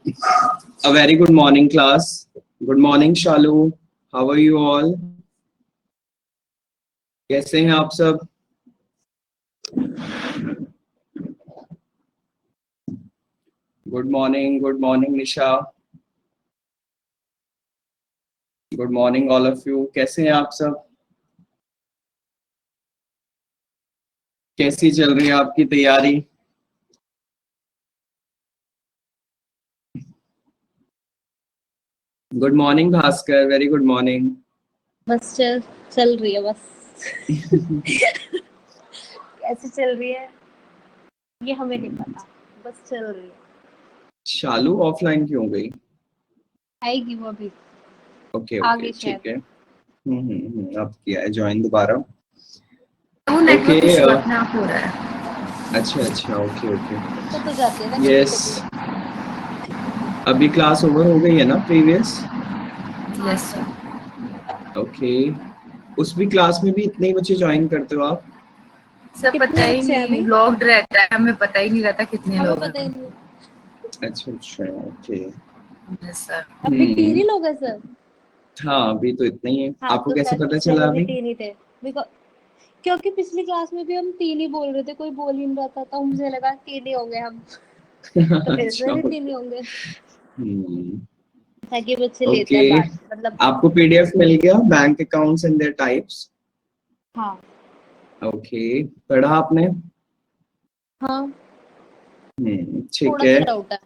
A very good morning, class. Good morning, Shalu. How are you all? कैसे हैं आप सब? Good morning, Nisha. Good morning, all of you. कैसे हैं आप सब? कैसी चल रही है आपकी तैयारी? Good morning Bhaskar, very good morning. बस चल रही है बस। कैसे चल रही है ये हमें नहीं पता, बस चल रही है। शालू ऑफलाइन क्यों गई? आएगी वो भी। ओके आगे ठीक है। अब किया है ज्वाइन दोबारा। नेटवर्क इशू अपना हो रहा है। अच्छा ओके तो जाती है ना। यस, अभी क्लास ओवर हो गई है ना प्रीवियस? Yes sir. ओके, उस भी क्लास में भी इतने ही बच्चे ज्वाइन करते हो आप? सब पता ही नहीं, लॉग्ड रहता है, हमें पता ही नहीं रहता कितने लोग हैं। अच्छा ओके। Yes sir. अभी 3 ही लोग हैं सर। हाँ अभी तो इतना ही है। हाँ, आपको तो कैसे पता चला अभी? 3 ही थे। क्योंकि पिछली क्लास में भी हम 3 ही बोल रहे थे, कोई बोल ही नहीं रहा था, तो मुझे लगा 3 ही होंगे हम। तो फिर से भी 3 ही होंगे ताकि बच्चे लेते हैं बात, मतलब। आपको पीडीएफ मिल गया bank accounts and there types? हाँ ओके, पढ़ा आपने? हाँ ठीक है। डाउट है।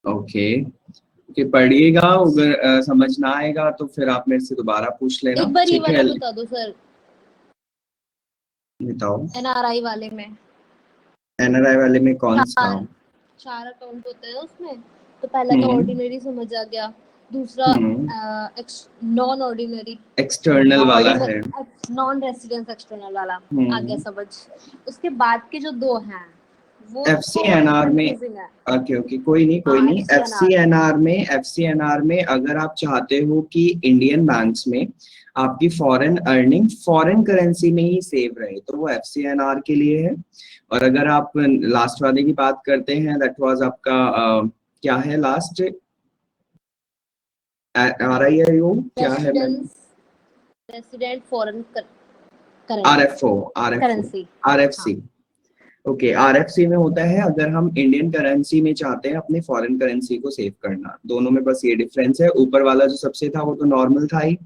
ओके पढ़िएगा, अगर समझ ना आएगा तो फिर आप मेरे से दोबारा पूछ लेना। एक बार ये ठीक है, वाला बता दो सर। बताओ। एनआरआई वाले में, एनआरआई वाले में कौन सा? 4 अकाउंट होते हैं उसमें। तो पहला तो ऑर्डिनरी समझ आ गया, दूसरा नॉन ऑर्डिनरी एक्सटर्नल वाला है, नॉन रेसिडेंस एक्सटर्नल वाला आ गया समझ। उसके बाद के जो 2 हैं वो एफसीएनआर में। ओके कोई नहीं। एफसीएनआर में अगर आप चाहते हो कि इंडियन बैंक्स में आपकी फॉरेन अर्निंग फॉरेन करेंसी में ही सेव रहे तो वो एफसीएनआर के लिए है। और अगर आप लास्ट वाले की बात करते हैं, दैट वाज आपका क्या है लास्ट? आरआईआईओ क्या है? Resident foreign RFC. Okay, RFC में होता है अगर हम इंडियन करेंसी में चाहते हैं अपने फॉरेन करेंसी को सेव करना। दोनों में बस ये डिफरेंस है। ऊपर वाला जो सबसे था वो तो नॉर्मल था ही,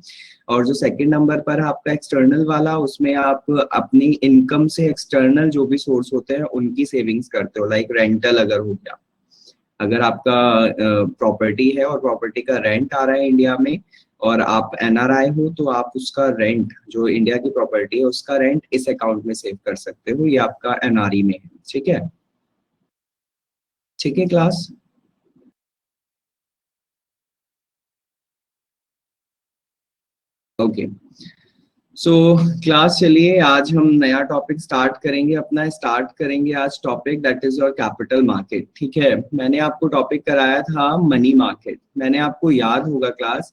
और जो सेकंड नंबर पर है आपका एक्सटर्नल वाला, उसमें आप अपनी इनकम से एक्सटर्नल जो भी सोर्स होते हैं उनकी सेविंग्स करते हो। लाइक रेंटल अगर हो गया, अगर आपका प्रॉपर्टी है और प्रॉपर्टी का रेंट आ रहा है इंडिया में और आप एनआरआई हो तो आप उसका रेंट, जो इंडिया की प्रॉपर्टी है उसका रेंट इस अकाउंट में सेव कर सकते हो। ये आपका एनआरई में है। ठीक है क्लास? ओके सो क्लास चलिए, आज हम नया टॉपिक स्टार्ट करेंगे। आज topic that is your capital market. ठीक है, मैंने आपको टॉपिक कराया था मनी मार्केट। मैंने आपको याद होगा क्लास,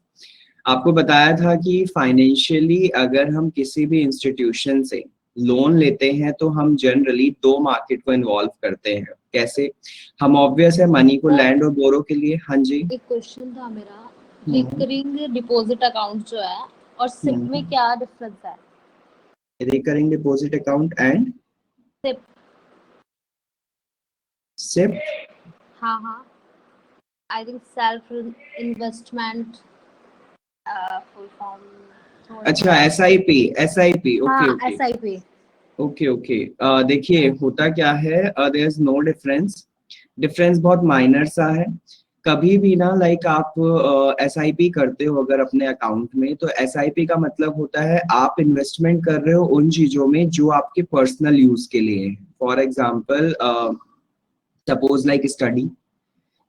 आपको बताया था कि फाइनेंशियली अगर हम किसी भी इंस्टीट्यूशन से लोन लेते हैं तो हम जनरली 2 मार्केट को इन्वॉल्व करते हैं। कैसे? हम ऑब्वियस है मनी को लैंड और बोरो के लिए। हाँ जी, एक क्वेश्चन था मेरा, रिकरिंग डिपॉजिट अकाउंट जो है और सिप में क्या डिफरेंस है? Recurring deposit account and SIP. हाँ I think self investment full form. अच्छा एसआईपी। ओके देखिए होता क्या है, देयर इज नो डिफरेंस बहुत माइनर सा है। कभी भी ना लाइक आप एसआईपी करते हो अगर अपने अकाउंट में, तो एसआईपी का मतलब होता है आप इन्वेस्टमेंट कर रहे हो उन चीजों में जो आपके पर्सनल यूज के लिए है। For example suppose like study.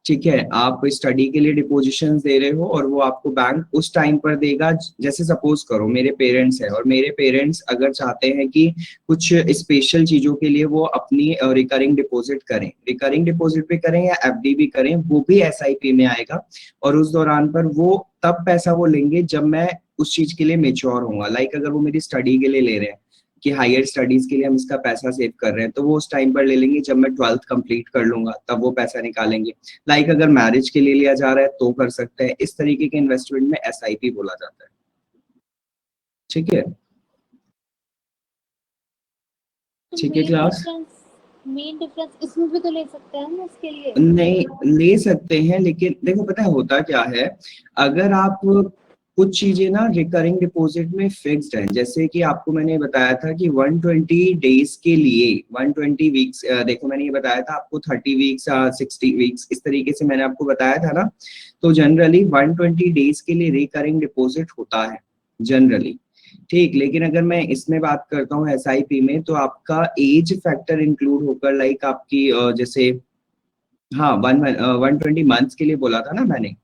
ठीक है, आप स्टडी के लिए डिपोजिशन दे रहे हो और वो आपको बैंक उस टाइम पर देगा। जैसे सपोज करो मेरे पेरेंट्स हैं और मेरे पेरेंट्स अगर चाहते हैं कि कुछ स्पेशल चीजों के लिए वो अपनी रिकरिंग डिपॉजिट करें, रिकरिंग डिपॉजिट भी करें या एफडी भी करें, वो भी एसआईपी में आएगा। और उस दौरान पर वो तब पैसा वो लेंगे जब मैं उस चीज के लिए मेच्योर होऊंगा। लाइक अगर वो मेरी स्टडी के लिए ले रहे हैं कि हायर स्टडीज के लिए हम इसका पैसा सेव कर रहे हैं, तो वो उस टाइम पर ले लेंगे जब मैं 12th कंप्लीट कर लूंगा, तब वो पैसा निकालेंगे। लाइक अगर मैरिज के लिए लिया जा रहा है तो कर सकते हैं। इस तरीके के इन्वेस्टमेंट में SIP बोला जाता है। ठीक है, ठीक है क्लास। मेन डिफरेंस इसमें भी तो ले सकते हैं हम उसके लिए। नहीं ले सकते हैं, लेकिन देखो पता है होता क्या है, अगर आप कुछ चीजें ना रिकरिंग डिपॉजिट में फिक्स्ड है, जैसे कि आपको मैंने बताया था कि 120 डेज के लिए 120 वीक्स, देखो मैंने ये बताया था आपको 30 वीक्स 60 वीक्स, इस तरीके से मैंने आपको बताया था ना। तो जनरली 120 डेज के लिए रिकरिंग डिपॉजिट होता है जनरली, ठीक। लेकिन अगर मैं इसमें बात करता हूँ SIP में, तो आपका एज फैक्टर इंक्लूड होकर, लाइक आपकी जैसे हाँ 120 मंथ्स के लिए बोला था ना मैंने,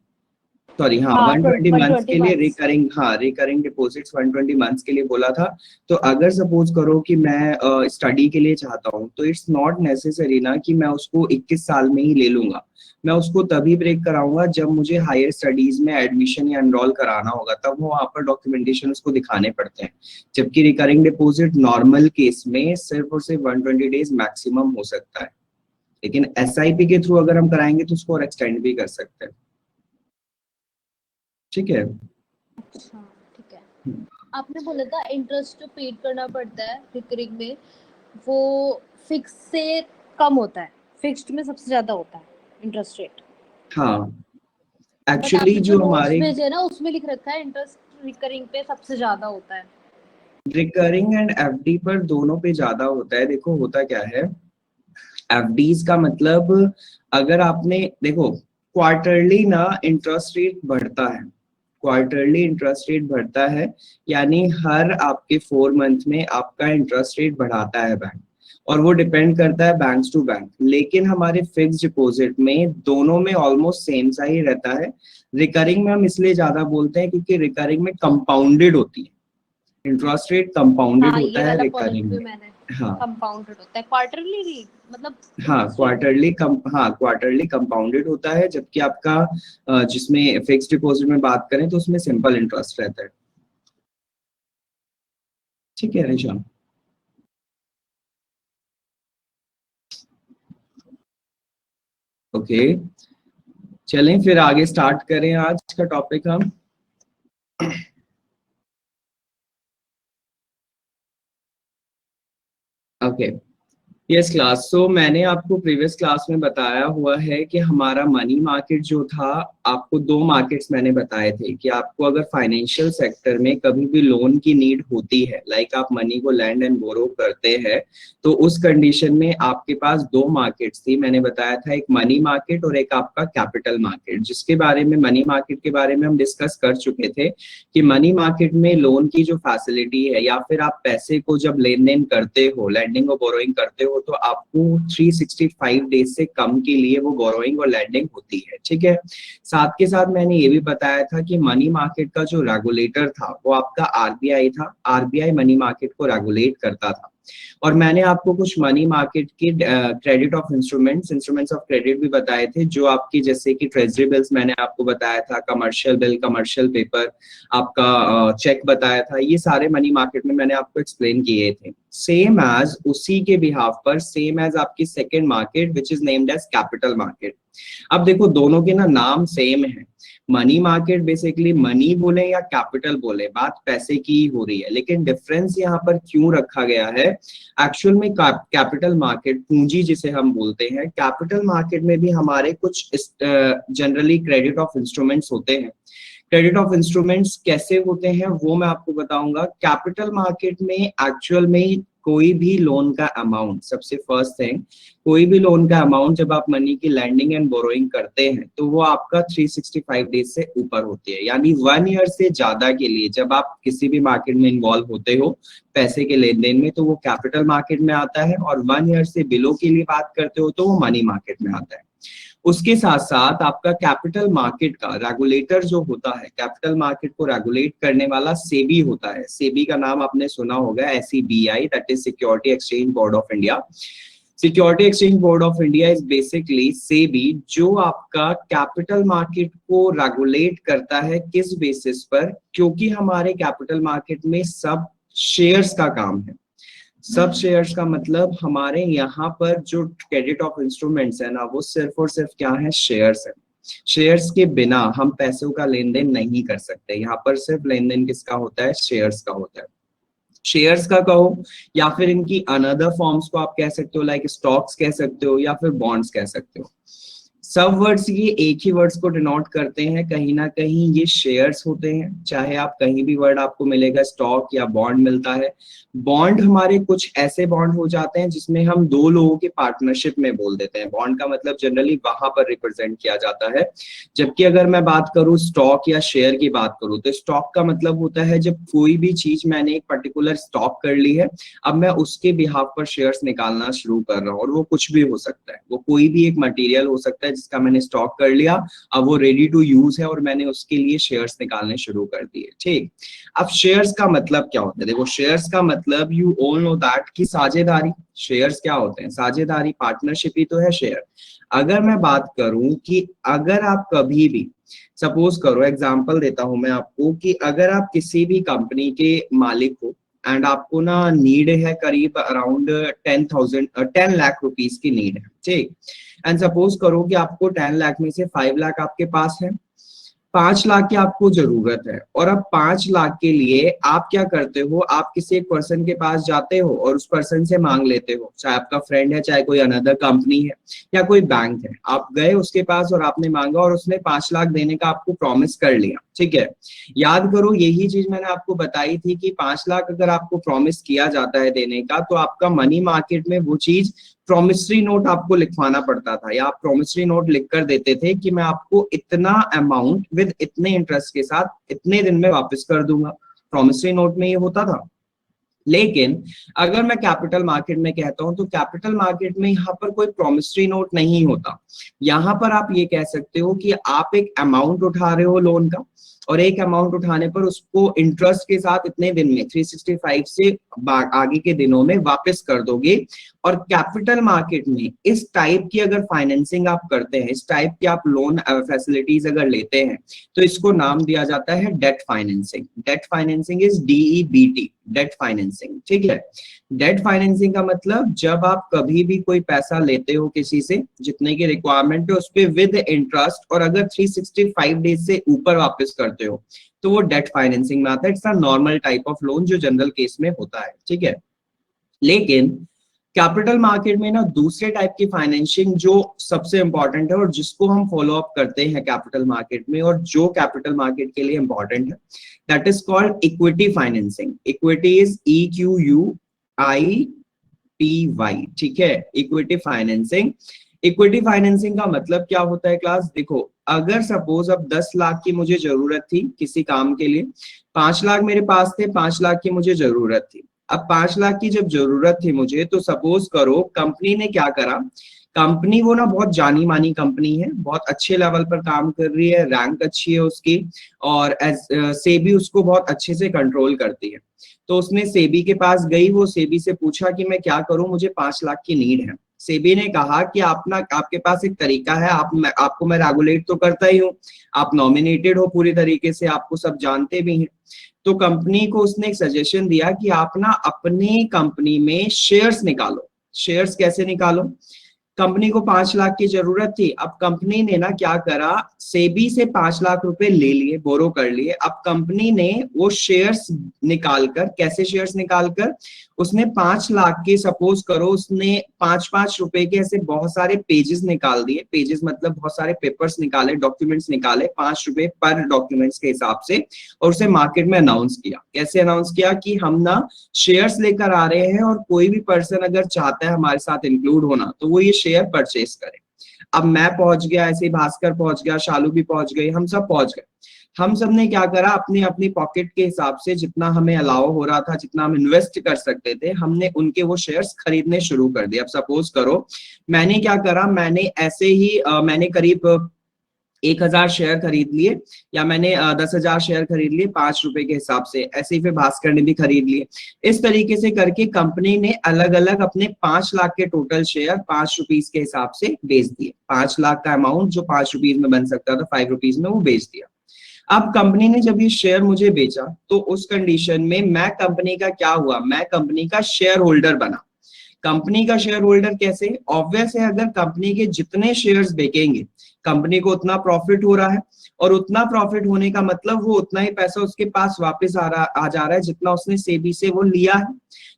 सॉरी हाँ 120 मंथ्स के लिए रिकरिंग, हाँ रिकरिंग डिपॉजिट्स 120 मंथ्स के लिए बोला था। तो अगर सपोज करो कि मैं स्टडी के लिए चाहता हूँ, तो इट्स नॉट नेसेसरी ना कि मैं उसको 21 साल में ही ले लूंगा। मैं उसको तभी ब्रेक कराऊंगा जब मुझे हायर स्टडीज में एडमिशन या एनरोल कराना होगा, तब वो वहाँ पर डॉक्यूमेंटेशन उसको दिखाने पड़ते हैं। जबकि रिकरिंग डिपॉजिट नॉर्मल केस में सिर्फ और सिर्फ 120 डेज मैक्सिमम हो सकता है, लेकिन SIP के थ्रू अगर हम कराएंगे तो उसको और एक्सटेंड भी कर सकते हैं। ठीक है, अच्छा ठीक है। आपने बोला था इंटरेस्ट जो पेड करना पड़ता है रिकरिंग में, वो फिक्स से कम होता है, फिक्स्ड में सबसे ज्यादा होता है इंटरेस्ट रेट। हाँ एक्चुअली जो हमारे भेजे ना उसमें लिख रखा है इंटरेस्ट रिकरिंग पे सबसे ज्यादा होता है। रिकरिंग एंड FD पर दोनों पे ज्यादा होता है। देखो होता क्या है, FDs का मतलब, अगर आपने देखो क्वार्टरली ना इंटरेस्ट रेट बढ़ता है, क्वार्टरली इंटरेस्ट रेट बढ़ता है, यानी हर आपके 4 मंथ में आपका इंटरेस्ट रेट बढ़ाता है बैंक, और वो डिपेंड करता है बैंक्स टू बैंक। लेकिन हमारे फिक्स डिपॉजिट में दोनों में ऑलमोस्ट सेम सा ही रहता है। रिकरिंग में हम इसलिए ज्यादा बोलते हैं क्योंकि रिकरिंग में कंपाउंडेड होती है, इंटरेस्ट रेट कंपाउंडेड होता है रिकरिंग में। हाँ कंपाउंडेड होता है क्वार्टरली, मतलब हाँ क्वार्टरली कंपाउंडेड होता है, जबकि आपका जिसमें फिक्स डिपॉजिट में बात करें तो उसमें सिंपल इंटरेस्ट रहता है। ठीक है निशान, ओके चलें फिर आगे स्टार्ट करें आज का टॉपिक हम। ओके यस क्लास, सो मैंने आपको प्रीवियस क्लास में बताया हुआ है कि हमारा मनी मार्केट जो था, आपको 2 मार्केट्स मैंने बताए थे कि आपको अगर फाइनेंशियल सेक्टर में कभी भी लोन की नीड होती है, लाइक आप मनी को लैंड एंड बोरो करते हैं, तो उस कंडीशन में आपके पास 2 मार्केट्स थी। मैंने बताया था एक मनी मार्केट और एक आपका कैपिटल मार्केट, जिसके बारे में मनी मार्केट के बारे में हम डिस्कस कर चुके थे कि मनी मार्केट में लोन की जो फैसिलिटी है, या फिर आप पैसे को जब लेन देन करते हो, लैंडिंग और बोरोइंग करते हो, तो आपको 365 डेज से कम के लिए वो बोरोइंग और लैंडिंग होती है। ठीक है, साथ के साथ मैंने ये भी बताया था कि मनी मार्केट का जो रेगुलेटर था वो आपका RBI था। RBI मनी मार्केट को रेगुलेट करता था। और मैंने आपको कुछ मनी मार्केट के credit of instruments of credit भी बताए थे, जो आपकी जैसे कि ट्रेजरी बिल्स मैंने आपको बताया था, कमर्शियल बिल, कमर्शियल पेपर, आपका चेक बताया था। ये सारे मनी मार्केट में मैंने आपको एक्सप्लेन किए थे। सेम एज उसी के बिहाफ पर सेम एज आपकी second market which is named as capital market. अब देखो दोनों के ना नाम सेम है। मनी मार्केट बेसिकली मनी बोले या कैपिटल बोले, बात पैसे की ही हो रही है, लेकिन डिफरेंस यहाँ पर क्यों रखा गया है, एक्चुअल में कैपिटल मार्केट पूंजी जिसे हम बोलते हैं, कैपिटल मार्केट में भी हमारे कुछ जनरली क्रेडिट ऑफ इंस्ट्रूमेंट्स होते हैं। क्रेडिट ऑफ इंस्ट्रूमेंट्स कैसे होते हैं वो मैं आपको बताऊंगा। कैपिटल मार्केट में एक्चुअल में कोई भी लोन का अमाउंट, सबसे फर्स्ट थिंग, कोई भी लोन का अमाउंट जब आप मनी की लैंडिंग एंड बोरोइंग करते हैं तो वो आपका 365 डेज से ऊपर होती है, यानी 1 ईयर से ज्यादा के लिए जब आप किसी भी मार्केट में इन्वॉल्व होते हो पैसे के लेन देन में, तो वो कैपिटल मार्केट में आता है। और 1 ईयर से बिलो के लिए बात करते हो तो वो मनी मार्केट में आता है। उसके साथ साथ आपका कैपिटल मार्केट का रेगुलेटर जो होता है, कैपिटल मार्केट को रेगुलेट करने वाला सेबी होता है। सेबी का नाम आपने सुना होगा, SEBI, that is security exchange board of India. Security exchange board of India is basically SEBI, जो आपका कैपिटल मार्केट को रेगुलेट करता है। किस बेसिस पर? क्योंकि हमारे कैपिटल मार्केट में सब शेयर्स का काम है। सब शेयर्स का मतलब हमारे यहाँ पर जो क्रेडिट ऑफ इंस्ट्रूमेंट्स है ना, वो सिर्फ और सिर्फ क्या है, शेयर्स है। शेयर्स के बिना हम पैसों का लेन देन नहीं कर सकते। यहाँ पर सिर्फ लेन देन किसका होता है, शेयर्स का होता है। शेयर्स का कहो या फिर इनकी अनदर फॉर्म्स को आप कह सकते हो, लाइक स्टॉक्स कह सकते हो या फिर बॉन्ड्स कह सकते हो। सब वर्ड्स ये एक ही वर्ड्स को डिनोट करते हैं, कहीं ना कहीं ये शेयर्स होते हैं। चाहे आप कहीं भी वर्ड आपको मिलेगा स्टॉक या बॉन्ड मिलता है। बॉन्ड हमारे कुछ ऐसे बॉन्ड हो जाते हैं जिसमें हम दो लोगों के पार्टनरशिप में बोल देते हैं। बॉन्ड का मतलब जनरली वहां पर रिप्रेजेंट किया जाता है। जबकि अगर मैं बात करूं स्टॉक या शेयर की बात करूं, तो स्टॉक का मतलब होता है जब कोई भी चीज मैंने एक पर्टिकुलर स्टॉक कर ली है, अब मैं उसके बिहाफ पर शेयर्स निकालना शुरू कर रहा हूँ। और वो कुछ भी हो सकता है, वो कोई भी एक मटेरियल हो सकता है जिसका मैंने स्टॉक कर लिया, अब वो रेडी टू यूज है और मैंने उसके लिए शेयर्स निकालने शुरू कर दिए। ठीक, अब शेयर्स का मतलब क्या होता है? देखो, शेयर्स का मतलब यू ऑल नो दैट कि साझेदारी। शेयर्स क्या होते हैं? साझेदारी, पार्टनरशिप ही तो है शेयर। अगर मैं बात करूं कि अगर आप कभी भी, सपोज करो, एग्जांपल देता हूं मैं आपको, कि अगर आप किसी भी कंपनी के मालिक हो एंड आपको ना नीड है करीब अराउंड 10 लाख रुपीस की नीड है। ठीक, एंड सपोज करो कि आपको 10 लाख में से 5 लाख आपके पास है, 5 लाख की आपको जरूरत है। और अब 5 लाख के लिए आप क्या करते हो, आप किसी एक पर्सन के पास जाते हो और उस पर्सन से मांग लेते हो, चाहे आपका फ्रेंड है, चाहे कोई अनदर कंपनी है या कोई बैंक है। आप गए उसके पास और आपने मांगा और उसने 5 लाख देने का आपको प्रॉमिस कर लिया। ठीक है, याद करो यही चीज मैंने आपको बताई थी कि 5 लाख अगर आपको प्रॉमिस किया जाता है देने का, तो आपका मनी मार्केट में वो चीज प्रोमिसरी नोट आपको लिखवाना पड़ता था, या आप प्रोमिसरी नोट लिख कर देते थे कि मैं आपको इतना अमाउंट विद इतने इंटरेस्ट के साथ इतने दिन में वापस कर दूंगा। प्रोमिसरी नोट में ये होता था। लेकिन अगर मैं कैपिटल मार्केट में कहता हूं, तो कैपिटल मार्केट में यहाँ पर कोई प्रोमिसरी नोट नहीं होता। यहाँ पर आप ये कह सकते हो कि आप एक अमाउंट उठा रहे हो लोन का, और एक अमाउंट उठाने पर उसको इंटरेस्ट के साथ इतने दिन में 365 से आगे के दिनों में वापस कर दोगे। और कैपिटल मार्केट में इस टाइप की अगर फाइनेंसिंग आप करते हैं, इस टाइप की आप लोन फैसिलिटीज अगर लेते हैं, तो इसको नाम दिया जाता है debt financing. Debt financing is DEBT, debt financing. ठीक है, डेट फाइनेंसिंग का मतलब जब आप कभी भी कोई पैसा लेते हो किसी से, जितने की रिक्वायरमेंट है उस पर विद इंटरेस्ट, और अगर 365 डेज से ऊपर वापस करते हो, तो वो डेट फाइनेंसिंग में आता है। It's a normal type of loan जो जनरल केस में होता है। ठीक है, लेकिन कैपिटल मार्केट में ना दूसरे टाइप की फाइनेंसिंग जो सबसे इंपॉर्टेंट है और जिसको हम फॉलो अप करते हैं कैपिटल मार्केट में, और जो कैपिटल मार्केट के लिए इंपॉर्टेंट है, that is called equity financing. Equity is EQUITY। ठीक है, इक्विटी फाइनेंसिंग। इक्विटी फाइनेंसिंग का मतलब क्या होता है क्लास? देखो, अगर सपोज अब 10 लाख की मुझे जरूरत थी किसी काम के लिए, 5 लाख मेरे पास थे, 5 लाख की मुझे जरूरत थी। अब 5 लाख की जब जरूरत थी मुझे, तो सपोज करो कंपनी ने क्या करा, कंपनी वो ना बहुत जानी मानी कंपनी है, बहुत अच्छे लेवल पर काम कर रही है, रैंक अच्छी है उसकी, और सेबी उसको बहुत अच्छे से कंट्रोल करती है। तो उसने सेबी के पास गई, वो सेबी से पूछा कि मैं क्या करूं, मुझे 5 लाख की नीड है। सेबी ने कहा कि आपके पास एक तरीका है, आपको मैं रेगुलेट तो करता ही हूँ, आप नॉमिनेटेड हो पूरी तरीके से, आपको सब जानते भी हैं। तो कंपनी को उसने एक सजेशन दिया कि आप ना अपनी कंपनी में शेयर्स निकालो। शेयर्स कैसे निकालो? कंपनी को 5 लाख की जरूरत थी। अब कंपनी ने ना क्या करा, सेबी से 5 लाख रुपए ले लिए, बोरो कर लिए। अब कंपनी ने वो शेयर्स निकालकर, कैसे शेयर्स निकालकर, उसने 5 लाख के, सपोज करो उसने 5-5 रुपए के ऐसे बहुत सारे पेजेस निकाल दिए। पेजेस मतलब बहुत सारे पेपर्स निकाले, डॉक्यूमेंट्स निकाले, 5 रुपए पर डॉक्यूमेंट्स के हिसाब से, और उसे मार्केट में अनाउंस किया। कैसे अनाउंस किया कि हम ना शेयर्स लेकर आ रहे हैं, और कोई भी पर्सन अगर चाहता है हमारे साथ इंक्लूड होना, तो वो ये शेयर परचेस करे। अब मैं पहुंच गया, ऐसे भास्कर पहुंच गया, शालू भी पहुंच गई, हम सब पहुंच गए। हम सब ने क्या करा, अपनी अपनी पॉकेट के हिसाब से जितना हमें अलाउ हो रहा था, जितना हम इन्वेस्ट कर सकते थे, हमने उनके वो शेयर्स खरीदने शुरू कर दिए। अब सपोज करो मैंने क्या करा, मैंने ऐसे ही मैंने करीब 1,000 शेयर खरीद लिए, या मैंने 10,000 शेयर खरीद लिए 5 रुपए के हिसाब से। ऐसे ही फिर भास्कर ने भी खरीद लिए। इस तरीके से करके कंपनी ने अलग अलग अपने 5 लाख के टोटल शेयर 5 रुपीज के हिसाब से बेच दिए। 5 लाख का अमाउंट जो 5 रुपीज में बन सकता था, 5 रुपीज में, वो बेच दिया। अब कंपनी ने जब ये शेयर मुझे बेचा तो उस कंडीशन में मैं कंपनी का क्या हुआ, मैं कंपनी का शेयर होल्डर बना। कंपनी का शेयर होल्डर कैसे, ऑब्वियस है, अगर कंपनी के जितने शेयर्स बिकेंगे कंपनी को उतना प्रॉफिट हो रहा है, और उतना प्रॉफिट होने का मतलब वो उतना ही पैसा उसके पास वापस आ जा रहा है जितना उसने सेबी से वो लिया है।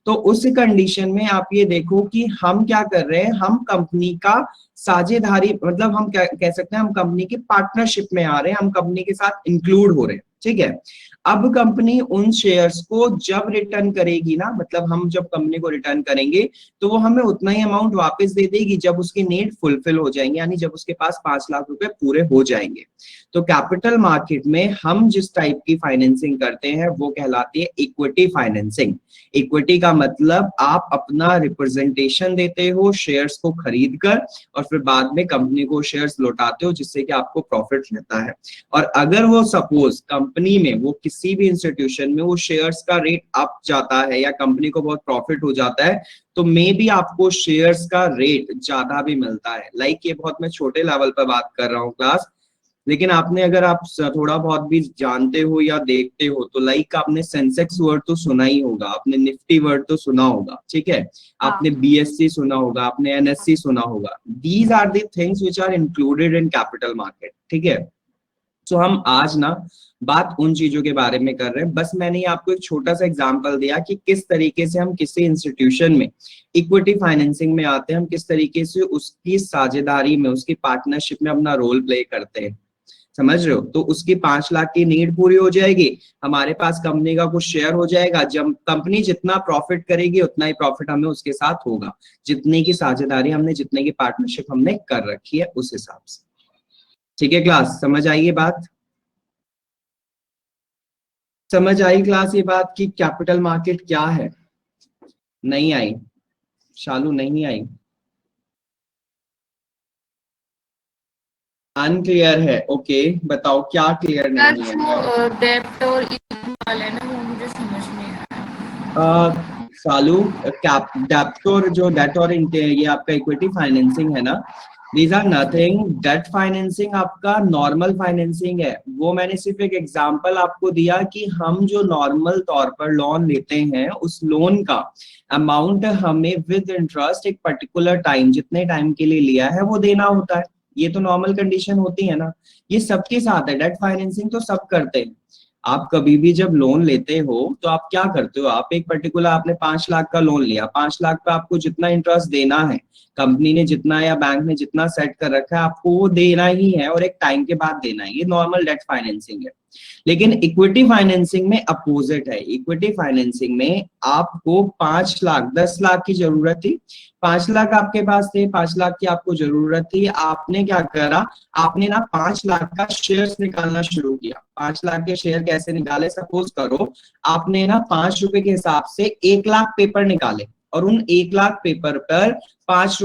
तो उस कंडीशन में आप ये देखो कि हम क्या कर रहे हैं, हम कंपनी का साझेदारी, मतलब हम कह सकते हैं हम कंपनी के पार्टनरशिप में आ रहे हैं, हम कंपनी के साथ इंक्लूड हो रहे हैं, ठीक है। अब कंपनी उन शेयर्स को जब रिटर्न करेगी ना, मतलब हम जब कंपनी को रिटर्न करेंगे तो वो हमें उतना ही अमाउंट वापस दे देगी जब उसकी नीड फुलफिल हो जाएंगे, यानी जब उसके पास 5 लाख रुपए पूरे हो जाएंगे। तो कैपिटल मार्केट में हम जिस टाइप की फाइनेंसिंग करते हैं वो कहलाती है इक्विटी फाइनेंसिंग। इक्विटी का मतलब आप अपना रिप्रेजेंटेशन देते हो शेयर्स को खरीद कर, और फिर बाद में कंपनी को शेयर्स लौटाते हो जिससे कि आपको प्रॉफिट रहता है। और अगर वो सपोज कंपनी में, वो किसी भी इंस्टीट्यूशन में वो शेयर्स का रेट अप जाता है या कंपनी को बहुत प्रॉफिट हो जाता है, तो मे बी आपको शेयर्स का रेट ज्यादा भी मिलता है। लाइक ये बहुत मैं छोटे लेवल पर बात कर रहा हूँ क्लास, लेकिन आपने अगर आप थोड़ा बहुत भी जानते हो या देखते हो तो लाइक आपने सेंसेक्स वर्ड तो सुना ही होगा, आपने निफ्टी वर्ड तो सुना होगा, ठीक है, आपने बीएससी सुना होगा, आपने एनएससी सुना होगा। These are the things which are included in capital market, ठीक है। तो हम आज ना बात उन चीजों के बारे में कर रहे हैं। बस मैंने आपको एक छोटा सा एग्जांपल दिया कि किस तरीके से हम किसी इंस्टीट्यूशन में इक्विटी फाइनेंसिंग में आते हैं, हम किस तरीके से उसकी साझेदारी में, उसकी पार्टनरशिप में अपना रोल प्ले करते हैं, समझ रहे हो। तो उसकी 5 लाख की नीड पूरी हो जाएगी, हमारे पास कंपनी का कुछ शेयर हो जाएगा, जब कंपनी जितना प्रॉफिट करेगी उतना ही प्रॉफिट हमें उसके साथ होगा, जितने की साझेदारी हमने, जितने की पार्टनरशिप हमने कर रखी है उस हिसाब से। ठीक है क्लास, समझ आई ये बात, समझ आई क्लास ये बात कि कैपिटल मार्केट क्या है? नहीं आई? शालू नहीं आई? अनक्लियर है? ओके बताओ क्या क्लियर नहीं है। जो डेब्ट और इक्विटी वाला है ना वो मुझे समझ नहीं आया। शालू, कैप डेब्ट और जो डेट और ये आपका इक्विटी फाइनेंसिंग है ना, these are nothing. Debt financing आपका नॉर्मल फाइनेंसिंग है, वो मैंने सिर्फ एक एग्जांपल आपको दिया कि हम जो नॉर्मल तौर पर लोन लेते हैं उस लोन का अमाउंट हमें विद इंटरेस्ट एक पर्टिकुलर टाइम, जितने टाइम के लिए लिया है वो देना होता है। ये तो नॉर्मल कंडीशन होती है ना, ये सबके साथ है, डेट फाइनेंसिंग तो सब करते हैं। आप कभी भी जब लोन लेते हो तो आप क्या करते हो, आप एक पर्टिकुलर, आपने 5 लाख का लोन लिया, 5 लाख पे आपको जितना इंटरेस्ट देना है, कंपनी ने जितना या बैंक ने जितना सेट कर रखा है आपको वो देना ही है, और एक टाइम के बाद देना है। ये नॉर्मल डेट फाइनेंसिंग है। लेकिन इक्विटी फाइनेंसिंग में अपोजिट है। इक्विटी फाइनेंसिंग में आपको 5 लाख, 10 लाख की जरूरत थी, 5 लाख आपके पास थे, 5 लाख की आपको जरूरत थी, आपने क्या करा, आपने ना 5 लाख का शेयर्स निकालना शुरू किया। 5 लाख के शेयर कैसे निकाले, सपोज करो आपने ना 5 रुपए के हिसाब से 1 लाख पेपर निकाले, और उन 1 लाख पेपर पर 5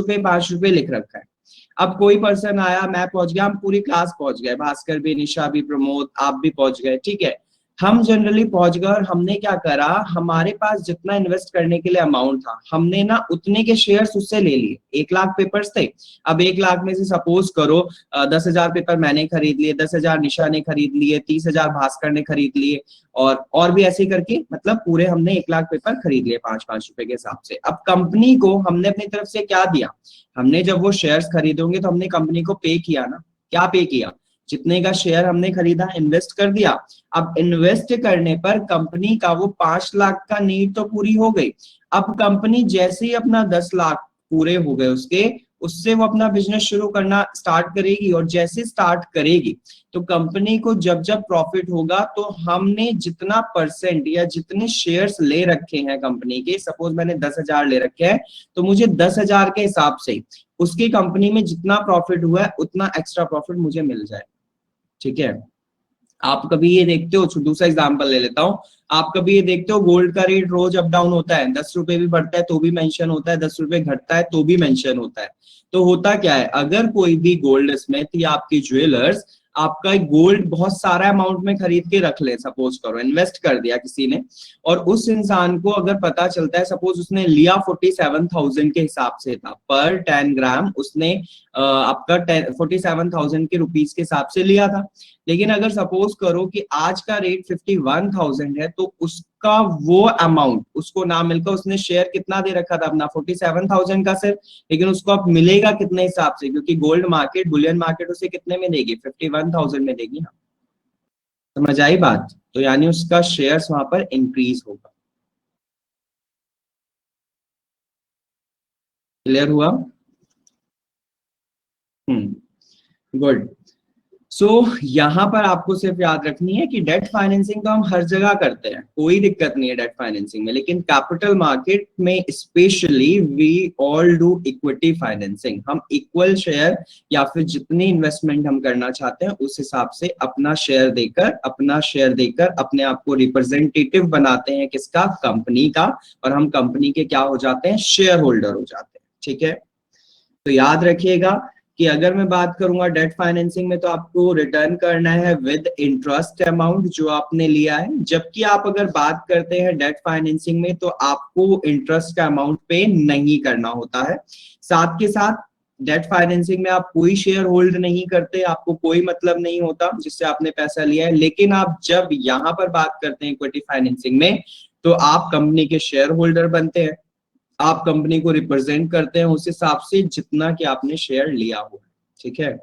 रुपए लिख रखा है। अब कोई पर्सन आया, मैं पहुंच गया, हम पूरी क्लास पहुंच गए, भास्कर भी, निशा भी, प्रमोद आप भी पहुंच गए, ठीक है। हम जनरली पहुंच गए और हमने क्या करा, हमारे पास जितना इन्वेस्ट करने के लिए अमाउंट था हमने ना उतने के शेयर्स उससे ले लिए। 1 लाख पेपर्स थे, अब 1 लाख में से सपोज करो 10,000 पेपर मैंने खरीद लिए, 10,000 निशा ने खरीद लिए, 30,000 भास्कर ने खरीद लिए, और भी ऐसे करके, मतलब पूरे हमने 1 लाख पेपर खरीद लिए 5-5 रुपए के हिसाब से। अब कंपनी को हमने अपनी तरफ से क्या दिया, हमने जब वो शेयर्स खरीदोगे तो हमने कंपनी को पे किया ना, क्या पे किया, जितने का शेयर हमने खरीदा इन्वेस्ट कर दिया। अब इन्वेस्ट करने पर कंपनी का वो 5 लाख का नीड तो पूरी हो गई। अब कंपनी जैसे ही अपना 10 लाख पूरे हो गए उसके, उससे वो अपना बिजनेस शुरू करना स्टार्ट करेगी, और जैसे स्टार्ट करेगी तो कंपनी को जब जब प्रॉफिट होगा तो हमने जितना परसेंट या जितने शेयर्स ले रखे हैं कंपनी के, सपोज मैंने 10,000 ले रखे हैं, तो मुझे 10,000 के हिसाब से उसकी कंपनी में जितना प्रॉफिट हुआ है उतना एक्स्ट्रा प्रॉफिट मुझे मिल जाए, ठीक है। आप कभी ये देखते हो, दूसरा एग्जांपल ले लेता हूँ, आप कभी ये देखते हो गोल्ड का रेट रोज अप डाउन होता है, 10 रुपए भी बढ़ता है तो भी मेंशन होता है, 10 रुपए घटता है तो भी मेंशन होता है। तो होता क्या है, अगर कोई भी गोल्ड स्मिथ या आपकी ज्वेलर्स आपका एक गोल्ड बहुत सारा अमाउंट में खरीद के रख ले, सपोज करो इन्वेस्ट कर दिया किसी ने, और उस इंसान को अगर पता चलता है, सपोज उसने लिया 47,000 के हिसाब से था पर 10 ग्राम, उसने आपका 47,000 के रुपीस के हिसाब से लिया था, लेकिन अगर सपोज करो कि आज का रेट 51,000 है, तो उसका वो अमाउंट उसको ना मिलकर उसने शेयर कितना दे रखा था अपना 47,000 का सिर्फ, लेकिन उसको अब मिलेगा कितने हिसाब से, क्योंकि गोल्ड मार्केट बुलियन मार्केट उसे कितने में देगी, 51,000 में देगी ना। समझ आई बात? तो यानी उसका शेयर्स वहां पर इंक्रीज होगा। क्लियर हुआ? गुड। सो यहाँ पर आपको सिर्फ याद रखनी है कि डेट फाइनेंसिंग तो हम हर जगह करते हैं, कोई दिक्कत नहीं है डेट फाइनेंसिंग में, लेकिन कैपिटल मार्केट में specially we all do equity financing. हम इक्वल शेयर या फिर जितनी इन्वेस्टमेंट हम करना चाहते हैं उस हिसाब से अपना शेयर देकर अपने आप को रिप्रेजेंटेटिव बनाते हैं, किसका? कंपनी का, और हम कंपनी के क्या हो जाते हैं? शेयर होल्डर हो जाते हैं। ठीक है, तो याद रखिएगा कि अगर मैं बात करूंगा डेट फाइनेंसिंग में, तो आपको रिटर्न करना है विद इंटरेस्ट अमाउंट जो आपने लिया है, जबकि आप अगर बात करते हैं डेट फाइनेंसिंग में तो आपको इंटरेस्ट का अमाउंट पे नहीं करना होता है। साथ के साथ डेट फाइनेंसिंग में आप कोई शेयर होल्ड नहीं करते, आपको कोई मतलब नहीं होता जिससे आपने पैसा लिया है, लेकिन आप जब यहाँ पर बात करते हैं इक्विटी फाइनेंसिंग में, तो आप कंपनी के शेयर होल्डर बनते हैं, आप कंपनी को रिप्रेजेंट करते हैं उस हिसाब से जितना कि आपने शेयर लिया हो। ठीक है,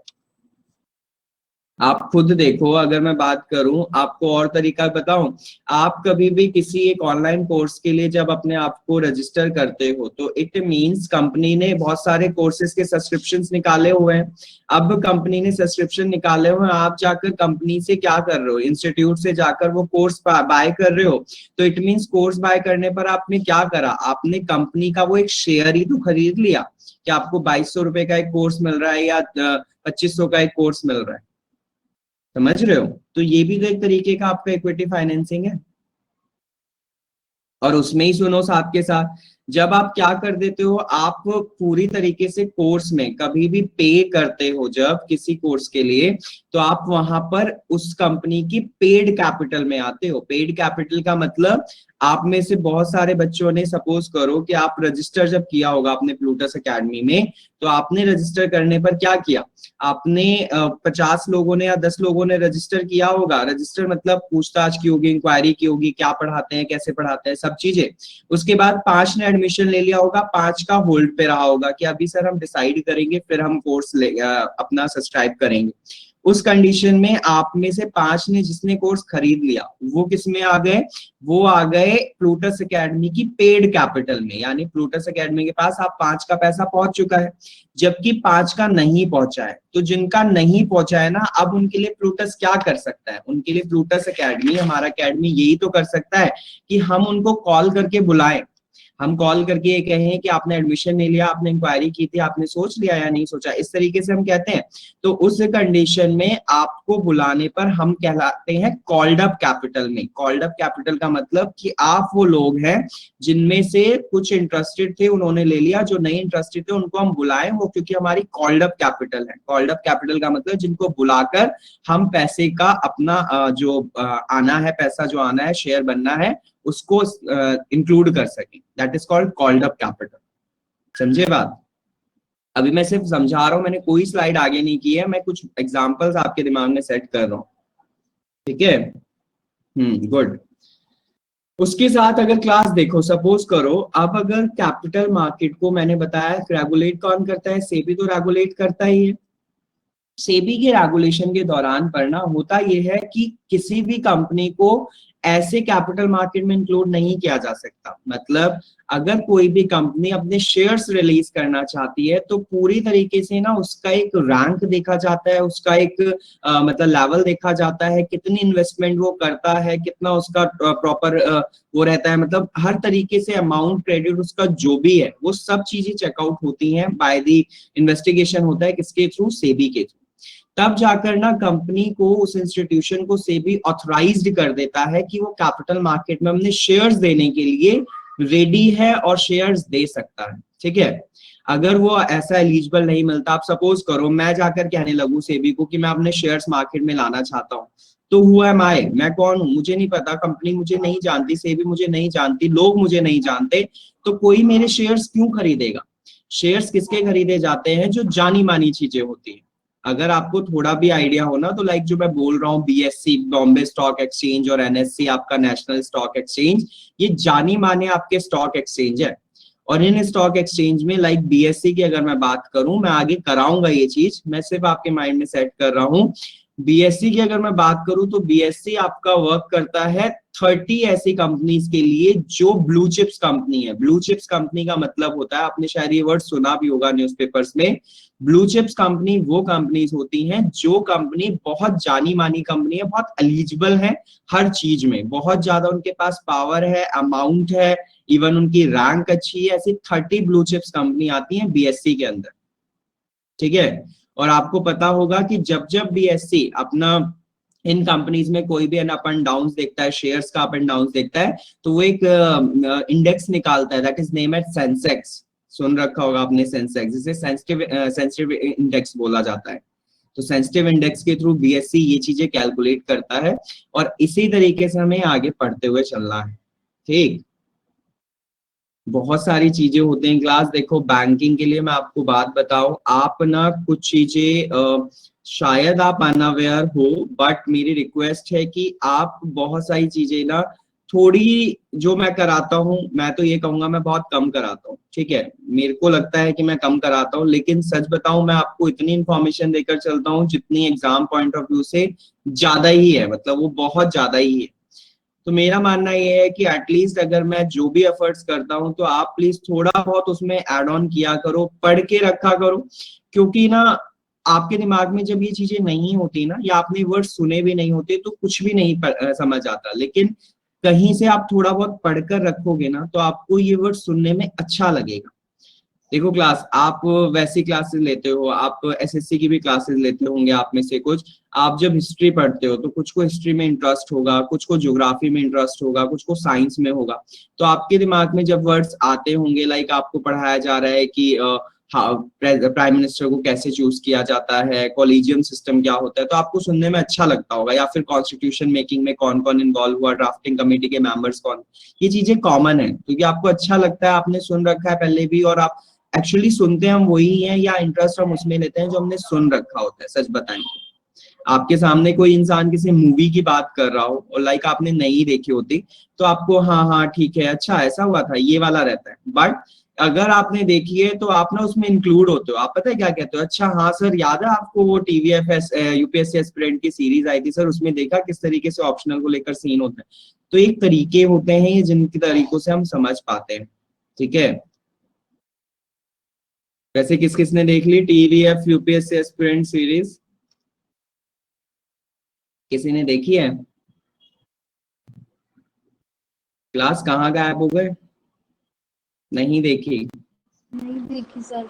आप खुद देखो, अगर मैं बात करूं, आपको और तरीका बताऊं, आप कभी भी किसी एक ऑनलाइन कोर्स के लिए जब अपने आप को रजिस्टर करते हो, तो इट मींस कंपनी ने बहुत सारे कोर्सेज के सब्सक्रिप्शंस निकाले हुए हैं। अब कंपनी ने सब्सक्रिप्शन निकाले हुए हैं, आप जाकर कंपनी से क्या कर रहे हो? इंस्टीट्यूट से जाकर वो कोर्स बाय कर रहे हो, तो इट मींस कोर्स बाय करने पर आपने क्या करा? आपने कंपनी का वो एक शेयर ही तो खरीद लिया कि आपको 2200 रुपए का एक कोर्स मिल रहा है या 2500 का एक कोर्स मिल रहा है। समझ रहे हो? तो ये भी तो एक तरीके का आपका इक्विटी फाइनेंसिंग है। और उसमें ही सुनो साथ के साथ, जब आप क्या कर देते हो, आप पूरी तरीके से कोर्स में कभी भी पे करते हो जब किसी कोर्स के लिए, तो आप वहां पर उस कंपनी की पेड कैपिटल में आते हो। पेड कैपिटल का मतलब, आप में से बहुत सारे बच्चों ने, सपोज करो कि आप रजिस्टर जब किया होगा अपने प्लूटस एकेडमी में, तो आपने रजिस्टर करने पर क्या किया? आपने 50 लोगों ने या 10 लोगों ने रजिस्टर किया होगा। रजिस्टर मतलब पूछताछ की होगी, इंक्वायरी की होगी, क्या पढ़ाते हैं, कैसे पढ़ाते हैं, सब चीजें। उसके बाद 5 ने एडमिशन ले लिया होगा, 5 का होल्ड पे रहा होगा कि अभी सर हम डिसाइड करेंगे, फिर हम कोर्स अपना सब्सक्राइब करेंगे। उस कंडीशन में आप में से 5 ने जिसने कोर्स खरीद लिया, वो किस में आ गए? वो आ गए प्लूटस एकेडमी की पेड कैपिटल में, यानी प्लूटस एकेडमी के पास आप 5 का पैसा पहुंच चुका है, जबकि 5 का नहीं पहुंचा है। तो जिनका नहीं पहुंचा है ना, अब उनके लिए प्लूटस क्या कर सकता है? उनके लिए प्लूटस एकेडमी, हमारा एकेडमी यही तो कर सकता है कि हम उनको कॉल करके बुलाएं। हम कॉल करके ये कहें कि आपने एडमिशन नहीं लिया, आपने इंक्वायरी की थी, आपने सोच लिया या नहीं सोचा, इस तरीके से हम कहते हैं। तो उस कंडीशन में आपको बुलाने पर हम कहलाते हैं कॉल्ड अप कैपिटल में। कॉल्ड अप कैपिटल का मतलब कि आप वो लोग हैं जिनमें से कुछ इंटरेस्टेड थे, उन्होंने ले लिया, जो नहीं इंटरेस्टेड थे उनको हम बुलाएं, वो क्योंकि हमारी कॉल्ड अप कैपिटल है। कॉल्ड अप कैपिटल का मतलब जिनको बुलाकर हम पैसे का अपना जो आना है, पैसा जो आना है, शेयर बनना है, उसको इंक्लूड कर सकें। That is called called up capital. समझे बात? अभी मैं सिर्फ समझा रहा हूं, मैंने कोई स्लाइड आगे नहीं की है, मैं कुछ एग्जांपल्स आपके दिमाग में सेट कर रहा हूं। ठीक है, गुड। उसके साथ अगर क्लास देखो, सपोज करो, अब अगर कैपिटल मार्केट को मैंने बताया रेगुलेट कौन करता है? सेबी तो रेगुलेट करता ही है। सेबी के रेगुलेशन के दौरान पर ना होता यह है कि किसी भी कंपनी को ऐसे कैपिटल मार्केट में इंक्लूड नहीं किया जा सकता। मतलब अगर कोई भी कंपनी अपने शेयर्स रिलीज करना चाहती है, तो पूरी तरीके से ना उसका एक रैंक देखा जाता है, उसका एक मतलब लेवल देखा जाता है, कितनी इन्वेस्टमेंट वो करता है, कितना उसका प्रॉपर वो रहता है, मतलब हर तरीके से अमाउंट, क्रेडिट, उसका जो भी है वो सब चीजें चेकआउट होती हैं बाय द इन्वेस्टिगेशन होता है, किसके थ्रू? सेबी के थ्रू। तब जाकर ना कंपनी को, उस इंस्टीट्यूशन को सेबी ऑथराइज्ड कर देता है कि वो कैपिटल मार्केट में अपने शेयर्स देने के लिए रेडी है और शेयर्स दे सकता है। ठीक है। अगर वो ऐसा एलिजिबल नहीं मिलता, आप सपोज करो मैं जाकर कहने लगूं सेबी को कि मैं अपने शेयर्स मार्केट में लाना चाहता हूँ, तो हु एम आई, मैं कौन हूँ, मुझे नहीं पता, कंपनी मुझे नहीं जानती, सेबी मुझे नहीं जानती, लोग मुझे नहीं जानते, तो कोई मेरे शेयर्स क्यों खरीदेगा। शेयर्स किसके खरीदे जाते हैं, जो जानी मानी चीजें होती है। अगर आपको थोड़ा भी आइडिया हो ना, तो लाइक जो मैं बोल रहा हूँ, बीएससी बॉम्बे स्टॉक एक्सचेंज और एनएससी आपका नेशनल स्टॉक एक्सचेंज, ये जानी माने आपके स्टॉक एक्सचेंज है। और इन स्टॉक एक्सचेंज में लाइक बीएससी की अगर मैं बात करूं, मैं आगे कराऊंगा ये चीज, मैं सिर्फ आपके माइंड में सेट कर रहा हूं। बीएससी की अगर मैं बात करूं तो बीएससी आपका वर्क करता है 30 ऐसी कंपनीज के लिए जो ब्लू चिप्स कंपनी है। ब्लू चिप्स कंपनी का मतलब होता है, आपने शायद ये वर्ड सुना भी होगा न्यूज़पेपर्स में, ब्लू चिप्स कंपनी वो कंपनीज होती हैं जो कंपनी बहुत जानी मानी कंपनी है, बहुत एलिजिबल है हर चीज में, बहुत ज्यादा उनके पास पावर है, अमाउंट है, इवन उनकी रैंक अच्छी है। ऐसी 30 ब्लू चिप्स कंपनी आती हैं बीएससी के अंदर, ठीक है। और आपको पता होगा कि जब जब बीएससी अपना इन कंपनीज में कोई भी अप एंड डाउन देखता है, शेयर्स का अप एंड डाउन देखता है, तो वो एक इंडेक्स निकालता है, that is name at Sensex. सुन रखा होगा आपने सेंसेक्स, जिसे सेंसिटिव इंडेक्स बोला जाता है। तो सेंसिटिव इंडेक्स के थ्रू बीएससी ये चीजें कैलकुलेट करता है, और इसी तरीके से हमें आगे पढ़ते हुए चलना है, ठीक। बहुत सारी चीजें होती हैं क्लास। देखो बैंकिंग के लिए मैं आपको बात बताऊं, आप ना कुछ चीजें शायद आप अनअवेयर हो, बट मेरी रिक्वेस्ट है कि आप बहुत सारी चीजें ना, थोड़ी जो मैं कराता हूँ, मैं तो ये कहूंगा मैं बहुत कम कराता हूँ, ठीक है। मेरे को लगता है कि मैं कम कराता हूँ, लेकिन सच बताऊं मैं आपको इतनी इंफॉर्मेशन देकर चलता हूँ जितनी एग्जाम पॉइंट ऑफ व्यू से ज्यादा ही है, मतलब वो बहुत ज्यादा ही है। तो मेरा मानना ये है कि एटलीस्ट अगर मैं जो भी एफर्ट्स करता हूं, तो आप प्लीज थोड़ा बहुत उसमें ऐड ऑन किया करो, पढ़ के रखा करो। क्योंकि ना आपके दिमाग में जब ये चीजें नहीं होती ना, या आपने वर्ड सुने भी नहीं होते, तो कुछ भी नहीं समझ आता। लेकिन कहीं से आप थोड़ा बहुत पढ़कर रखोगे ना, तो आपको ये वर्ड सुनने में अच्छा लगेगा। देखो क्लास, आप वैसी क्लासेस लेते हो, आप एसएससी की भी क्लासेस लेते होंगे आप में से कुछ। आप जब हिस्ट्री पढ़ते हो तो कुछ को हिस्ट्री में इंटरेस्ट होगा, कुछ को ज्योग्राफी में इंटरेस्ट होगा, कुछ को साइंस में होगा। तो आपके दिमाग में जब वर्ड्स आते होंगे, लाइक आपको पढ़ाया जा रहा है कि प्राइम मिनिस्टर को कैसे चूज किया जाता है, कॉलेजियम सिस्टम क्या होता है, तो आपको सुनने में अच्छा लगता होगा। या फिर कॉन्स्टिट्यूशन मेकिंग में कौन कौन इन्वॉल्व हुआ, ड्राफ्टिंग कमेटी के मेंबर्स कौन, ये चीजें कॉमन है क्योंकि आपको अच्छा लगता है, आपने सुन रखा है पहले भी। और आप एक्चुअली सुनते हम वही हैं, या इंटरेस्ट हम उसमें लेते हैं जो हमने सुन रखा होता है। सच बताएं, आपके सामने कोई इंसान किसी मूवी की बात कर रहा हो और लाइक आपने नहीं देखी होती, तो आपको हाँ हाँ ठीक है, अच्छा ऐसा हुआ था, ये वाला रहता है। बट अगर आपने देखी है तो आप ना उसमें इंक्लूड होते हो। आप पता है क्या कहते हो, अच्छा हाँ सर याद है आपको वो टीवीएफएस यूपीएससी एस्पिरेंट की सीरीज आई थी सर, उसमें देखा किस तरीके से ऑप्शनल को लेकर सीन होते हैं। तो एक तरीके होते हैं ये जिनके तरीकों से हम समझ पाते हैं, ठीक है। वैसे किस किसने देख ली टीवीएफ यूपीएससी एस्पिरेंट सीरीज, किसी ने देखी है? क्लास कहाँ गायब हो गए, नहीं देखी? नहीं देखी सर,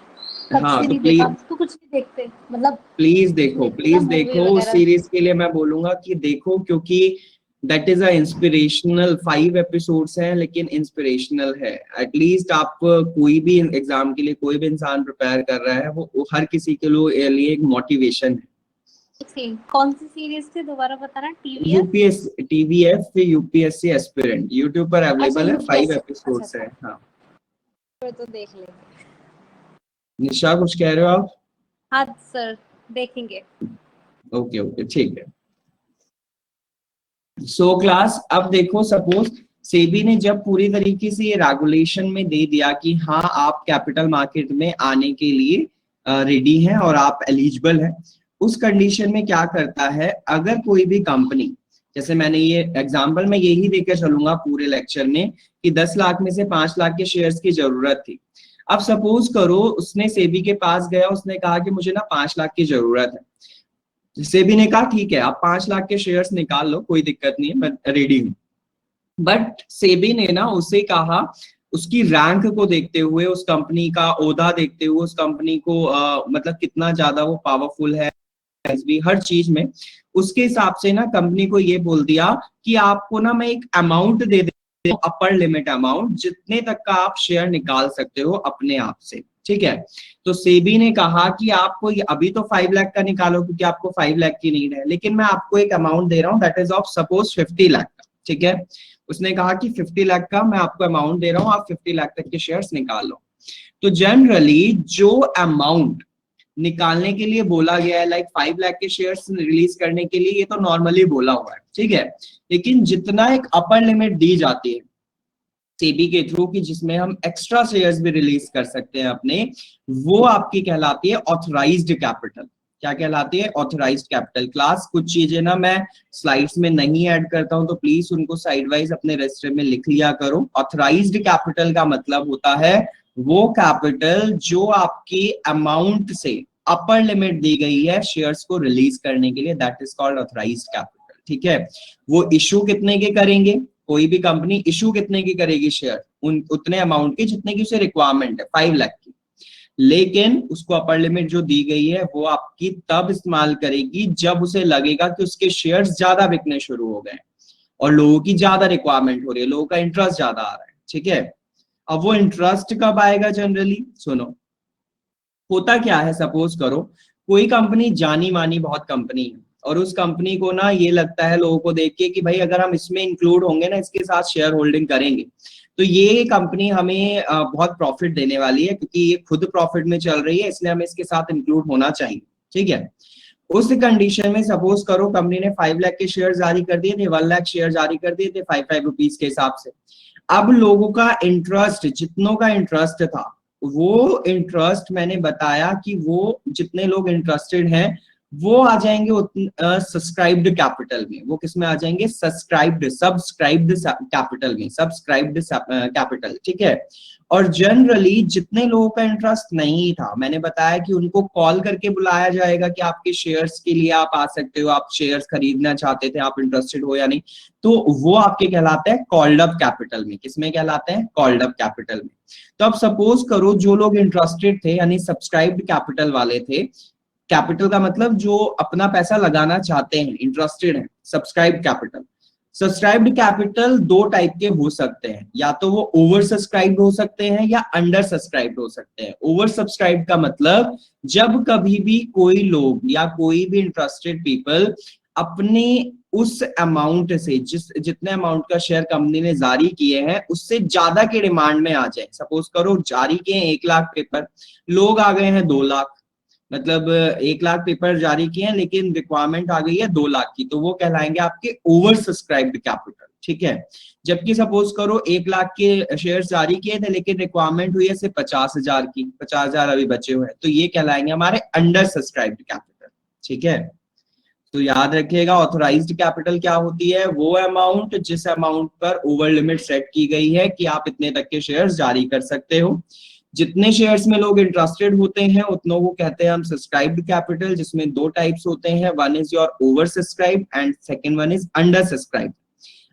कब हाँ से तो नहीं देखा, प्लीज अब तो कुछ नहीं देखते मतलब। प्लीज देखो, देखते ना प्लीज मूवी देखो उस वगैरह। सीरीज के लिए मैं बोलूंगा कि देखो, क्योंकि that is a inspirational. 5 episodes हैं लेकिन इंस्पिरेशनल है। एटलीस्ट आप कोई भी एग्जाम के लिए कोई भी इंसान प्रिपेयर कर रहा है, वो हर किसी के लिए एक मोटिवेशन है। कौन सी सीरीज थी दोबारा बताना? TVF? UPS TVF UPSC aspirant YouTube पर अच्छा अवेलेबल है, 5 यूपीएससी, अच्छा एपिसोड्स अच्छा, है। हाँ फिर तो देख लेंगे। निशा कुछ कह रहे हो आप? हाँ सर, देखेंगे। ओके ओके ठीक है। सो क्लास, अब देखो सपोज सेबी ने जब पूरी तरीके से ये रेगुलेशन में दे दिया कि हाँ आप कैपिटल मार्केट में आने के लिए रेडी हैं और आप एलिजिबल हैं, उस कंडीशन में क्या करता है, अगर कोई भी कंपनी, जैसे मैंने ये एग्जांपल में यही देकर चलूंगा पूरे लेक्चर में कि 10 लाख में से 5 लाख के शेयर्स की जरूरत थी। अब सपोज करो उसने सेबी के पास गया, उसने कहा कि मुझे ना 5 लाख की जरूरत है। सेबी ने कहा ठीक है आप 5 लाख के शेयर्स निकाल लो, कोई दिक्कत नहीं है, मैं रेडी हूँ। बट सेबी ने ना उसे कहा, उसकी रैंक को देखते हुए, उस कंपनी का ओहदा देखते हुए, उस कंपनी को मतलब कितना ज्यादा वो पावरफुल है भी हर चीज में, उसके हिसाब से ना कंपनी को ये बोल दिया कि आपको ना मैं एक अमाउंट दे अपर लिमिट अमाउंट जितने तक का आप शेयर निकाल सकते हो अपने आप से, ठीक है। तो सेबी ने कहा कि आपको अभी तो 5 लाख का निकालो क्योंकि आपको 5 लाख की नीड है, लेकिन मैं आपको एक अमाउंट दे रहा हूं that is of suppose 50 lakh का, ठीक है। उसने कहा कि 50 लाख का मैं आपको अमाउंट दे रहा हूं, आप 50 लाख तक के शेयर्स निकाल लो। तो जनरली जो अमाउंट निकालने के लिए बोला गया है, लाइक 5 लाख के शेयर्स रिलीज करने के लिए, ये तो नॉर्मली बोला हुआ है, ठीक है। लेकिन जितना एक अपर लिमिट दी जाती है सेबी के थ्रू कि जिसमें हम एक्स्ट्रा शेयर्स भी रिलीज कर सकते हैं अपने, वो आपकी कहलाती है ऑथराइज्ड कैपिटल। क्या कहलाती है? Authorised capital. क्लास कुछ चीजें ना मैं स्लाइड्स में नहीं ऐड करता हूं, तो प्लीज उनको साइड वाइज अपने रजिस्टर में लिख लिया करो। ऑथराइज्ड कैपिटल का मतलब होता है वो कैपिटल जो आपकी अमाउंट से अपर लिमिट दी गई है शेयर्स को रिलीज करने के लिए, that is called authorised capital, ठीक है। वो इशू कितने के करेंगे? कोई भी कंपनी इशू कितने की करेगी शेयर? उतने अमाउंट की जितने की उसे रिक्वायरमेंट है, 5 लाख की। लेकिन उसको अपर लिमिट जो दी गई है वो आपकी तब इस्तेमाल करेगी जब उसे लगेगा कि उसके शेयर्स ज्यादा बिकने शुरू हो गए और लोगों की ज्यादा रिक्वायरमेंट हो रही है, लोगों का इंटरेस्ट ज्यादा आ रहा है, ठीक है। अब वो इंटरेस्ट कब आएगा? जनरली सुनो, होता क्या है, सपोज करो कोई कंपनी जानी मानी बहुत कंपनी है और उस कंपनी को ना ये लगता है लोगों को देख के कि भाई अगर हम इसमें इंक्लूड होंगे ना, इसके साथ शेयर होल्डिंग करेंगे तो ये कंपनी हमें बहुत प्रॉफिट देने वाली है, क्योंकि ये खुद प्रॉफिट में चल रही है, इसलिए हमें इसके साथ इंक्लूड होना चाहिए, ठीक है। उस कंडीशन में सपोज करो कंपनी ने 5 लाख के शेयर जारी कर दिए थे, 1 लाख शेयर जारी कर दिए थे 5 रुपीज के हिसाब से। अब लोगों का इंटरेस्ट, जितनों का इंटरेस्ट था, वो इंटरेस्ट मैंने बताया कि वो जितने लोग इंटरेस्टेड हैं वो आ जाएंगे सब्सक्राइब्ड कैपिटल में। वो किस में आ जाएंगे? सब्सक्राइब्ड कैपिटल में, सब्सक्राइब्ड कैपिटल, ठीक है। और जनरली जितने लोगों का इंटरेस्ट नहीं था, मैंने बताया कि उनको कॉल करके बुलाया जाएगा कि आपके शेयर्स के लिए आप आ सकते हो, आप शेयर्स खरीदना चाहते थे, आप इंटरेस्टेड हो या नहीं, तो वो आपके कहलाते हैं कॉल्ड अप कैपिटल में। किसमें कहलाते हैं? कॉल्ड अप कैपिटल में। तो अब सपोज करो जो लोग इंटरेस्टेड थे यानी सब्सक्राइब्ड कैपिटल वाले थे, कैपिटल का मतलब जो अपना पैसा लगाना चाहते हैं, इंटरेस्टेड हैं, सब्सक्राइब्ड कैपिटल। सब्सक्राइब्ड कैपिटल दो टाइप के हो सकते हैं, या तो वो ओवर सब्सक्राइब्ड हो सकते हैं या अंडर सब्सक्राइब्ड हो सकते हैं। ओवर सब्सक्राइब्ड का मतलब जब कभी भी कोई लोग या कोई भी इंटरेस्टेड पीपल अपने उस अमाउंट से, जितने अमाउंट का शेयर कंपनी ने जारी किए हैं उससे ज्यादा के डिमांड में आ जाए। सपोज करो जारी किए 1 लाख पेपर, लोग आ गए हैं 2 लाख, मतलब 1 लाख पेपर जारी किए हैं लेकिन रिक्वायरमेंट आ गई है 2 लाख की, तो वो कहलाएंगे आपके ओवर सब्सक्राइब्ड कैपिटल, ठीक है। जबकि सपोज करो 1 लाख के शेयर जारी किए थे लेकिन रिक्वायरमेंट हुई है सिर्फ 50,000 की, 50,000 अभी बचे हुए हैं, तो ये कहलाएंगे हमारे अंडर सब्सक्राइब्ड कैपिटल, ठीक है। तो याद रखिएगा ऑथराइज्ड कैपिटल क्या होती है? वो अमाउंट जिस अमाउंट पर ओवर लिमिट सेट की गई है कि आप इतने तक के शेयर्स जारी कर सकते हो। जितने शेयर्स में लोग इंटरेस्टेड होते हैं उतनों को कहते हैं हम सब्सक्राइब्ड कैपिटल, जिसमें दो टाइप्स होते हैं, one is your over subscribed and second one is under subscribed.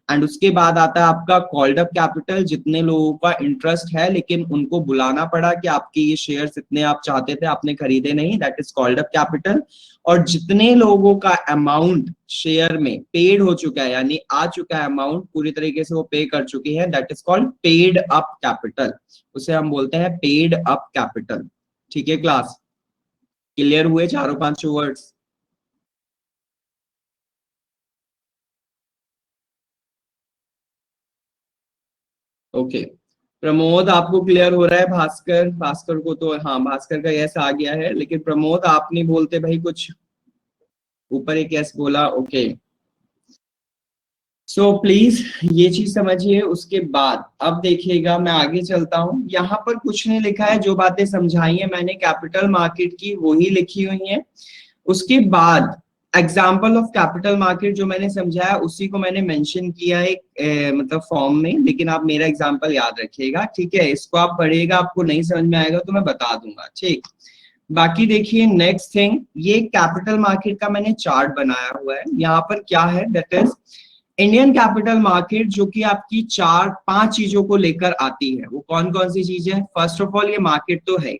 And उसके बाद आता है आपका कॉल्ड अप कैपिटल, जितने लोगों का इंटरेस्ट है लेकिन उनको बुलाना पड़ा कि आपके ये शेयर्स इतने आप चाहते थे, आपने खरीदे नहीं, that is called up capital. और जितने लोगों का अमाउंट शेयर में पेड हो चुका है, यानी आ चुका है अमाउंट पूरी तरीके से वो पे कर चुकी है, that is called paid up capital. उसे हम बोलते हैं पेड अप कैपिटल, ठीक है। क्लास क्लियर हुए चारों पांचों वर्ड्स? ओके प्रमोद आपको क्लियर हो रहा है? भास्कर, भास्कर को तो हाँ भास्कर का यस आ गया है, लेकिन प्रमोद आप नहीं बोलते भाई कुछ, ऊपर एक यस बोला, ओके। सो प्लीज ये चीज समझिए। उसके बाद अब देखिएगा मैं आगे चलता हूं, यहाँ पर कुछ नहीं लिखा है, जो बातें समझाई है मैंने कैपिटल मार्केट की वही लिखी हुई है। उसके बाद एग्जाम्पल ऑफ कैपिटल मार्केट जो मैंने समझाया उसी को मैंने मेंशन किया एक मतलब फॉर्म में, लेकिन आप मेरा एग्जाम्पल याद रखिएगा, ठीक है। इसको आप पढ़िएगा, आपको नहीं समझ में आएगा तो मैं बता दूंगा, ठीक। बाकी देखिए नेक्स्ट थिंग, ये कैपिटल मार्केट का मैंने चार्ट बनाया हुआ है, यहाँ पर क्या है, that is Indian capital market, जो कि आपकी 4-5 चीजों को लेकर आती है। वो कौन कौन सी चीजें? फर्स्ट ऑफ ऑल ये मार्केट तो है,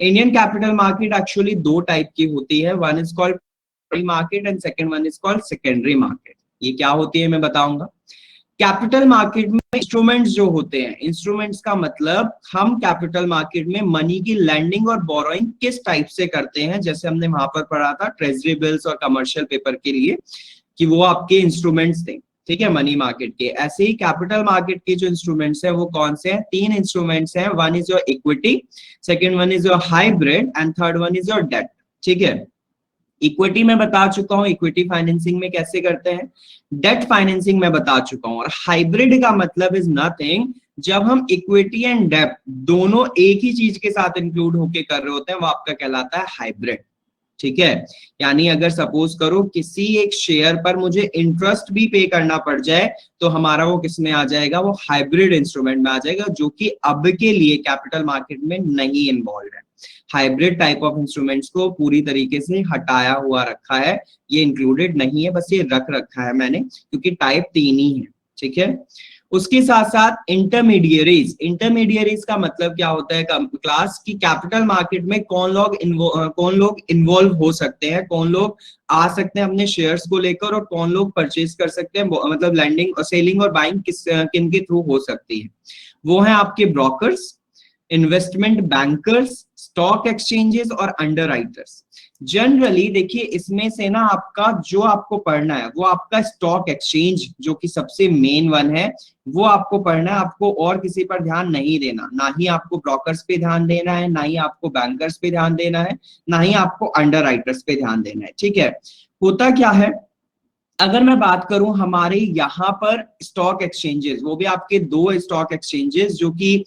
इंडियन कैपिटल मार्केट एक्चुअली दो टाइप की होती है, one is called primary market and second one is called secondary market. ये क्या होती है मैं बताऊंगा। कैपिटल मार्केट में इंस्ट्रूमेंट्स जो होते हैं, इंस्ट्रूमेंट्स का मतलब हम कैपिटल मार्केट में मनी की लैंडिंग और बोरोइंग किस टाइप से करते हैं, जैसे हमने वहां पर पढ़ा था ट्रेजरी बिल्स और कमर्शियल पेपर के लिए कि वो आपके इंस्ट्रूमेंट्स थे, ठीक है, मनी मार्केट के। ऐसे ही कैपिटल मार्केट के जो इंस्ट्रूमेंट्स है वो कौन से हैं? 3 इंस्ट्रूमेंट्स हैं। One is your equity, second one is your hybrid and third one is your debt, ठीक है। इक्विटी में बता चुका हूं, इक्विटी फाइनेंसिंग में कैसे करते हैं। डेट फाइनेंसिंग में बता चुका हूं। और हाइब्रिड का मतलब इज नथिंग, जब हम इक्विटी एंड डेट दोनों एक ही चीज के साथ इंक्लूड होके कर रहे होते हैं वो आपका कहलाता है हाइब्रिड, ठीक है। यानी अगर सपोज करो किसी एक शेयर पर मुझे इंटरेस्ट भी पे करना पड़ जाए तो हमारा वो किस में आ जाएगा? वो हाइब्रिड इंस्ट्रूमेंट में आ जाएगा, जो कि अब के लिए कैपिटल मार्केट में नहीं इन्वॉल्व है। हाइब्रिड टाइप ऑफ इंस्ट्रूमेंट्स को पूरी तरीके से हटाया हुआ रखा है, ये इंक्लूडेड नहीं है, बस ये रख रखा है मैंने क्योंकि टाइप 3 ही है, ठीक है। उसके साथ साथ इंटरमीडियरीज, इंटरमीडियरीज का मतलब क्या होता है क्लास की? कैपिटल मार्केट में कौन लोग इन्वॉल्व हो सकते हैं, कौन लोग आ सकते हैं अपने शेयर्स को लेकर, और कौन लोग परचेज कर सकते हैं, मतलब लैंडिंग और सेलिंग और बाइंग किन के थ्रू हो सकती है। वो है आपके brokers, investment bankers, stock exchanges और अंडरराइटर्स। जनरली देखिए इसमें से ना आपका जो आपको पढ़ना है वो आपका स्टॉक एक्सचेंज जो कि सबसे मेन वन है वो आपको पढ़ना है। आपको और किसी पर ध्यान नहीं देना, ना ही आपको ब्रोकर्स पे ध्यान देना है, ना ही आपको बैंकर्स पे ध्यान देना है, ना ही आपको अंडरराइटर्स पे ध्यान देना है, ठीक है। होता क्या है, अगर मैं बात करूं हमारे यहाँ पर स्टॉक एक्सचेंजेस, वो भी आपके 2 स्टॉक एक्सचेंजेस जो कि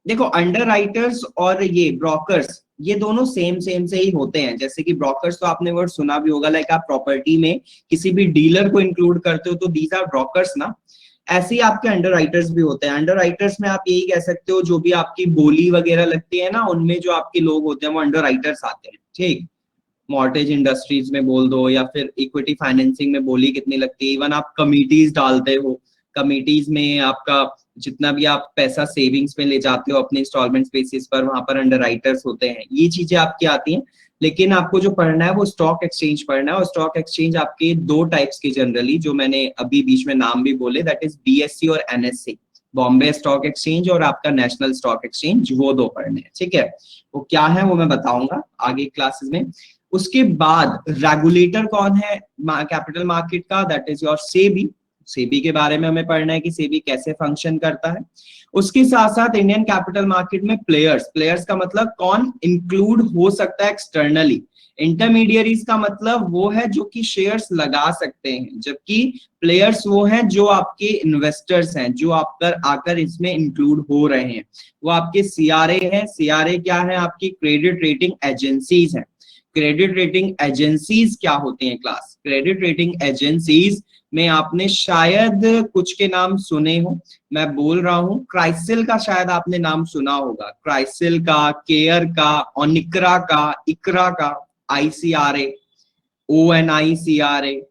देखो अंडरराइटर्स और ये ब्रोकर्स ये दोनों सेम से ही होते हैं। जैसे कि ब्रोकर्स तो आपने वर्ड सुना भी होगा, लाइक आप प्रॉपर्टी में किसी भी डीलर को इंक्लूड करते हो तो दीज आर ब्रोकर्स ना। ऐसे ही आपके अंडरराइटर्स भी होते हैं। अंडरराइटर्स में आप यही कह सकते हो जो भी आपकी बोली वगैरह लगती है ना उनमें जो आपके लोग होते हैं वो अंडरराइटर्स आते हैं, ठीक। मॉर्टेज इंडस्ट्रीज में बोल दो या फिर इक्विटी फाइनेंसिंग में बोली कितनी लगती है। इवन आप कमिटीज डालते हो, कमिटीज में आपका जितना भी आप पैसा सेविंग्स में ले जाते हो अपने इंस्टॉलमेंट बेसिस पर, वहां पर अंडरराइटर्स होते हैं। ये चीजें आपकी आती हैं। लेकिन आपको जो पढ़ना है वो स्टॉक एक्सचेंज पढ़ना है। और स्टॉक एक्सचेंज आपके 2 टाइप्स की जनरली जो मैंने अभी बीच में नाम भी बोले, दैट इज बीएससी और एनएससी, बॉम्बे स्टॉक एक्सचेंज और आपका नेशनल स्टॉक एक्सचेंज, वो 2 पढ़ने हैं, ठीक है। वो क्या है वो मैं बताऊंगा आगे क्लासेस में। उसके बाद रेगुलेटर कौन है कैपिटल मार्केट का? That is your SEBI. SEBI के बारे में हमें पढ़ना है कि सेबी कैसे फंक्शन करता है। उसके साथ साथ इंडियन कैपिटल मार्केट में प्लेयर्स, प्लेयर्स का मतलब कौन इंक्लूड हो सकता है एक्सटर्नली। इंटरमीडियरीज का मतलब वो है जो कि शेयर्स लगा सकते हैं, जबकि प्लेयर्स वो हैं जो आपके इन्वेस्टर्स हैं, जो आपकर आकर इसमें इंक्लूड हो रहे हैं। वो आपके सीआरए हैं। सीआरए क्या है? आपकी क्रेडिट रेटिंग एजेंसीज हैं। क्रेडिट रेटिंग एजेंसीज क्या होती हैं क्लास? क्रेडिट रेटिंग एजेंसीज में आपने शायद कुछ के नाम सुने हो, मैं बोल रहा हूं। क्राइसिल का शायद आपने नाम सुना होगा, क्राइसिल का, केयर का, ओनिक्रा का, इकरा का, आईसीआरए, ओएनआईसीआरए,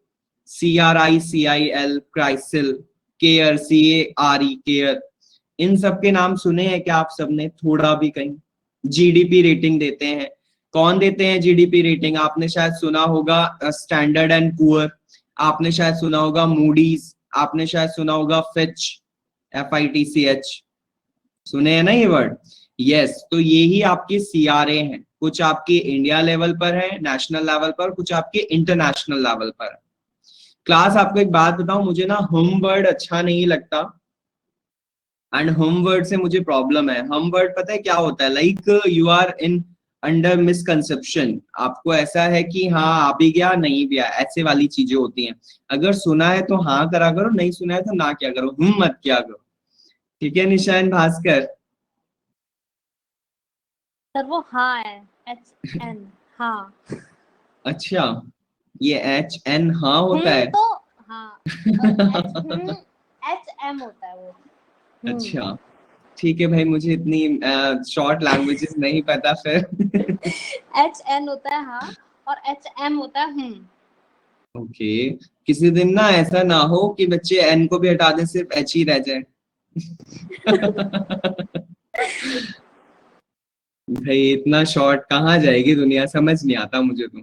सीआरआईसीआईएल क्राइसिल, केयर सीएआरई केयर, इन सब के नाम सुने हैं क्या आप सबने थोड़ा भी कहीं? जीडीपी रेटिंग देते हैं। कौन देते हैं जीडीपी रेटिंग? आपने शायद सुना होगा स्टैंडर्ड एंड पुअर, आपने शायद सुना होगा मूडीज, आपने शायद सुना होगा फिच, FITCH, सुने हैं ना ये वर्ड? यस, तो ये ही आपके सीआरए हैं। कुछ आपके इंडिया लेवल पर है, नेशनल लेवल पर, कुछ आपके इंटरनेशनल लेवल पर है। क्लास आपको एक बात बताऊं, मुझे ना हम वर्ड अच्छा नहीं लगता एंड हम वर्ड से मुझे प्रॉब्लम है। हम वर्ड पता है क्या होता है? Like you are in under misconception, आपको ऐसा है कि हाँ आ भी गया नहीं भी आया, ऐसे वाली चीजें होती हैं। अगर सुना है तो हाँ करा करो, नहीं सुना है तो ना क्या करो, मत क्या करो, ठीक है निशान भास्कर? सर वो हाँ है, HN हाँ। अच्छा, ये HN हाँ होता है? तो हाँ, और HM होता है वो। अच्छा ठीक है भाई, मुझे इतनी शॉर्ट लैंग्वेजेस नहीं पता फिर। HN होता है हाँ, और HM होता है ओके, किसी दिन ना ऐसा ना हो कि बच्चे एन को भी हटा दें सिर्फ एच ही रह जाए। भाई इतना शॉर्ट कहाँ जाएगी दुनिया, समझ नहीं आता मुझे तो।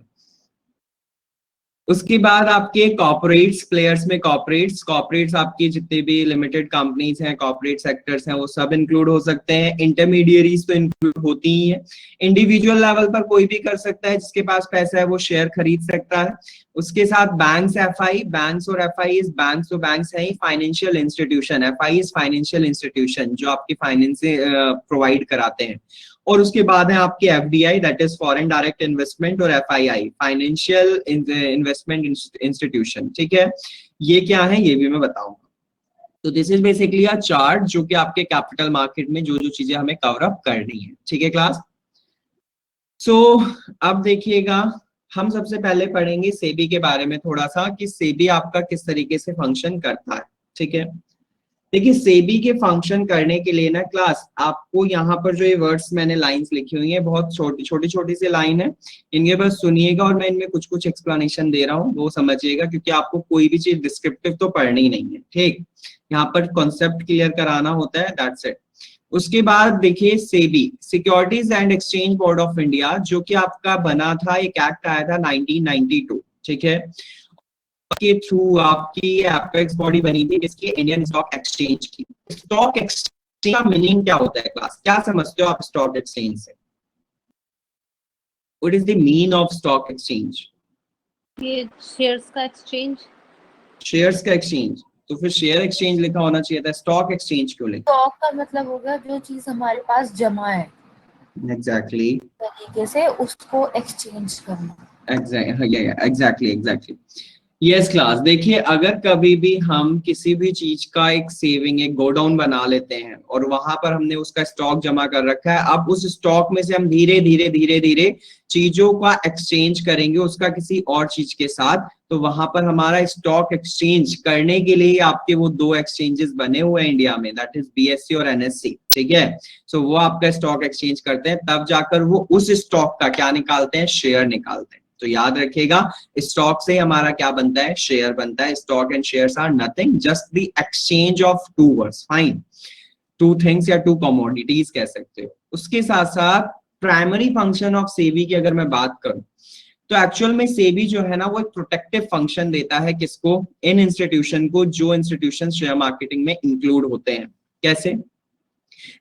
उसके बाद आपके कॉर्पोरेट्स, प्लेयर्स में कॉर्पोरेट्स आपकी जितने भी लिमिटेड कंपनीज हैं, कॉर्पोरेट सेक्टर्स हैं, वो सब इंक्लूड हो सकते हैं। इंटरमीडियरीज तो इंक्लूड होती ही है। इंडिविजुअल लेवल पर कोई भी कर सकता है, जिसके पास पैसा है वो शेयर खरीद सकता है। उसके साथ बैंक्स, एफआई, बैंक्स और एफआई, बैंक्स तो बैंक्स है ही, financial institution, FI is financial institution जो आपकी फाइनेंस प्रोवाइड कराते हैं। और उसके बाद है आपके FDI, that is foreign direct investment, और एफआईआई, फाइनेंशियल इन्वेस्टमेंट इंस्टीट्यूशन। ठीक है, ये क्या है ये भी मैं बताऊंगा। तो this is basically a chart जो कि आपके कैपिटल मार्केट में जो जो चीजें हमें कवर अप करनी है। ठीक है क्लास। सो अब देखिएगा, हम सबसे पहले पढ़ेंगे सेबी के बारे में थोड़ा सा, कि सेबी आपका किस तरीके से फंक्शन करता है। ठीक है, देखिए सेबी के फंक्शन करने के लिए ना क्लास, आपको यहाँ पर जो ये वर्ड्स मैंने लाइंस लिखी हुई हैं, बहुत छोटी छोटी छोटी सी लाइन है, इनके बस सुनिएगा और मैं इनमें कुछ कुछ एक्सप्लेनेशन दे रहा हूँ, वो समझिएगा, क्योंकि आपको कोई भी चीज डिस्क्रिप्टिव तो पढ़नी नहीं है। ठीक, यहाँ पर कॉन्सेप्ट क्लियर कराना होता है, दैट्स इट। उसके बाद देखिए SEBI, securities and exchange board of India, जो कि आपका बना था, एक एक्ट आया था 1992। ठीक है, के थ्रू आपकी एपेक्स बॉडी बनी थी, जिसकी इंडियन स्टॉक एक्सचेंज की। स्टॉक एक्सचेंज का मीनिंग क्या होता है क्लास, क्या समझते हो आप स्टॉक एक्सचेंज से? What is the mean of stock exchange? ये शेयर्स का एक्सचेंज। शेयर्स का एक्सचेंज, तो फिर शेयर एक्सचेंज लिखा होना चाहिए था, स्टॉक एक्सचेंज क्यों लिखा? स्टॉक का मतलब होगा जो चीज हमारे पास जमा है, एग्जैक्टली तरीके से उसको एक्सचेंज करना। Exactly yes class. देखिए अगर कभी भी हम किसी भी चीज का एक सेविंग, एक गोडाउन बना लेते हैं और वहां पर हमने उसका स्टॉक जमा कर रखा है, अब उस स्टॉक में से हम धीरे धीरे धीरे धीरे चीजों का एक्सचेंज करेंगे उसका किसी और चीज के साथ, तो वहां पर हमारा स्टॉक एक्सचेंज करने के लिए आपके वो दो एक्सचेंजेस बने हुए हैं इंडिया में, दैट इज बीएससी और एनएससी। ठीक है, सो वो आपका स्टॉक एक्सचेंज करते हैं, तब जाकर वो उस स्टॉक का क्या निकालते हैं, शेयर निकालते हैं। तो याद रखिएगा, स्टॉक से हमारा क्या बनता है, शेयर बनता है। Stock and shares are nothing, just the exchange of two words, fine, two things या टू कमोडिटीज कह सकते हो। उसके साथ साथ प्राइमरी फंक्शन ऑफ सेबी की अगर मैं बात करूं, तो एक्चुअल में सेबी जो है ना, वो एक प्रोटेक्टिव फंक्शन देता है किसको, इन इंस्टीट्यूशन को, जो इंस्टीट्यूशन शेयर मार्केटिंग में इंक्लूड होते हैं। कैसे?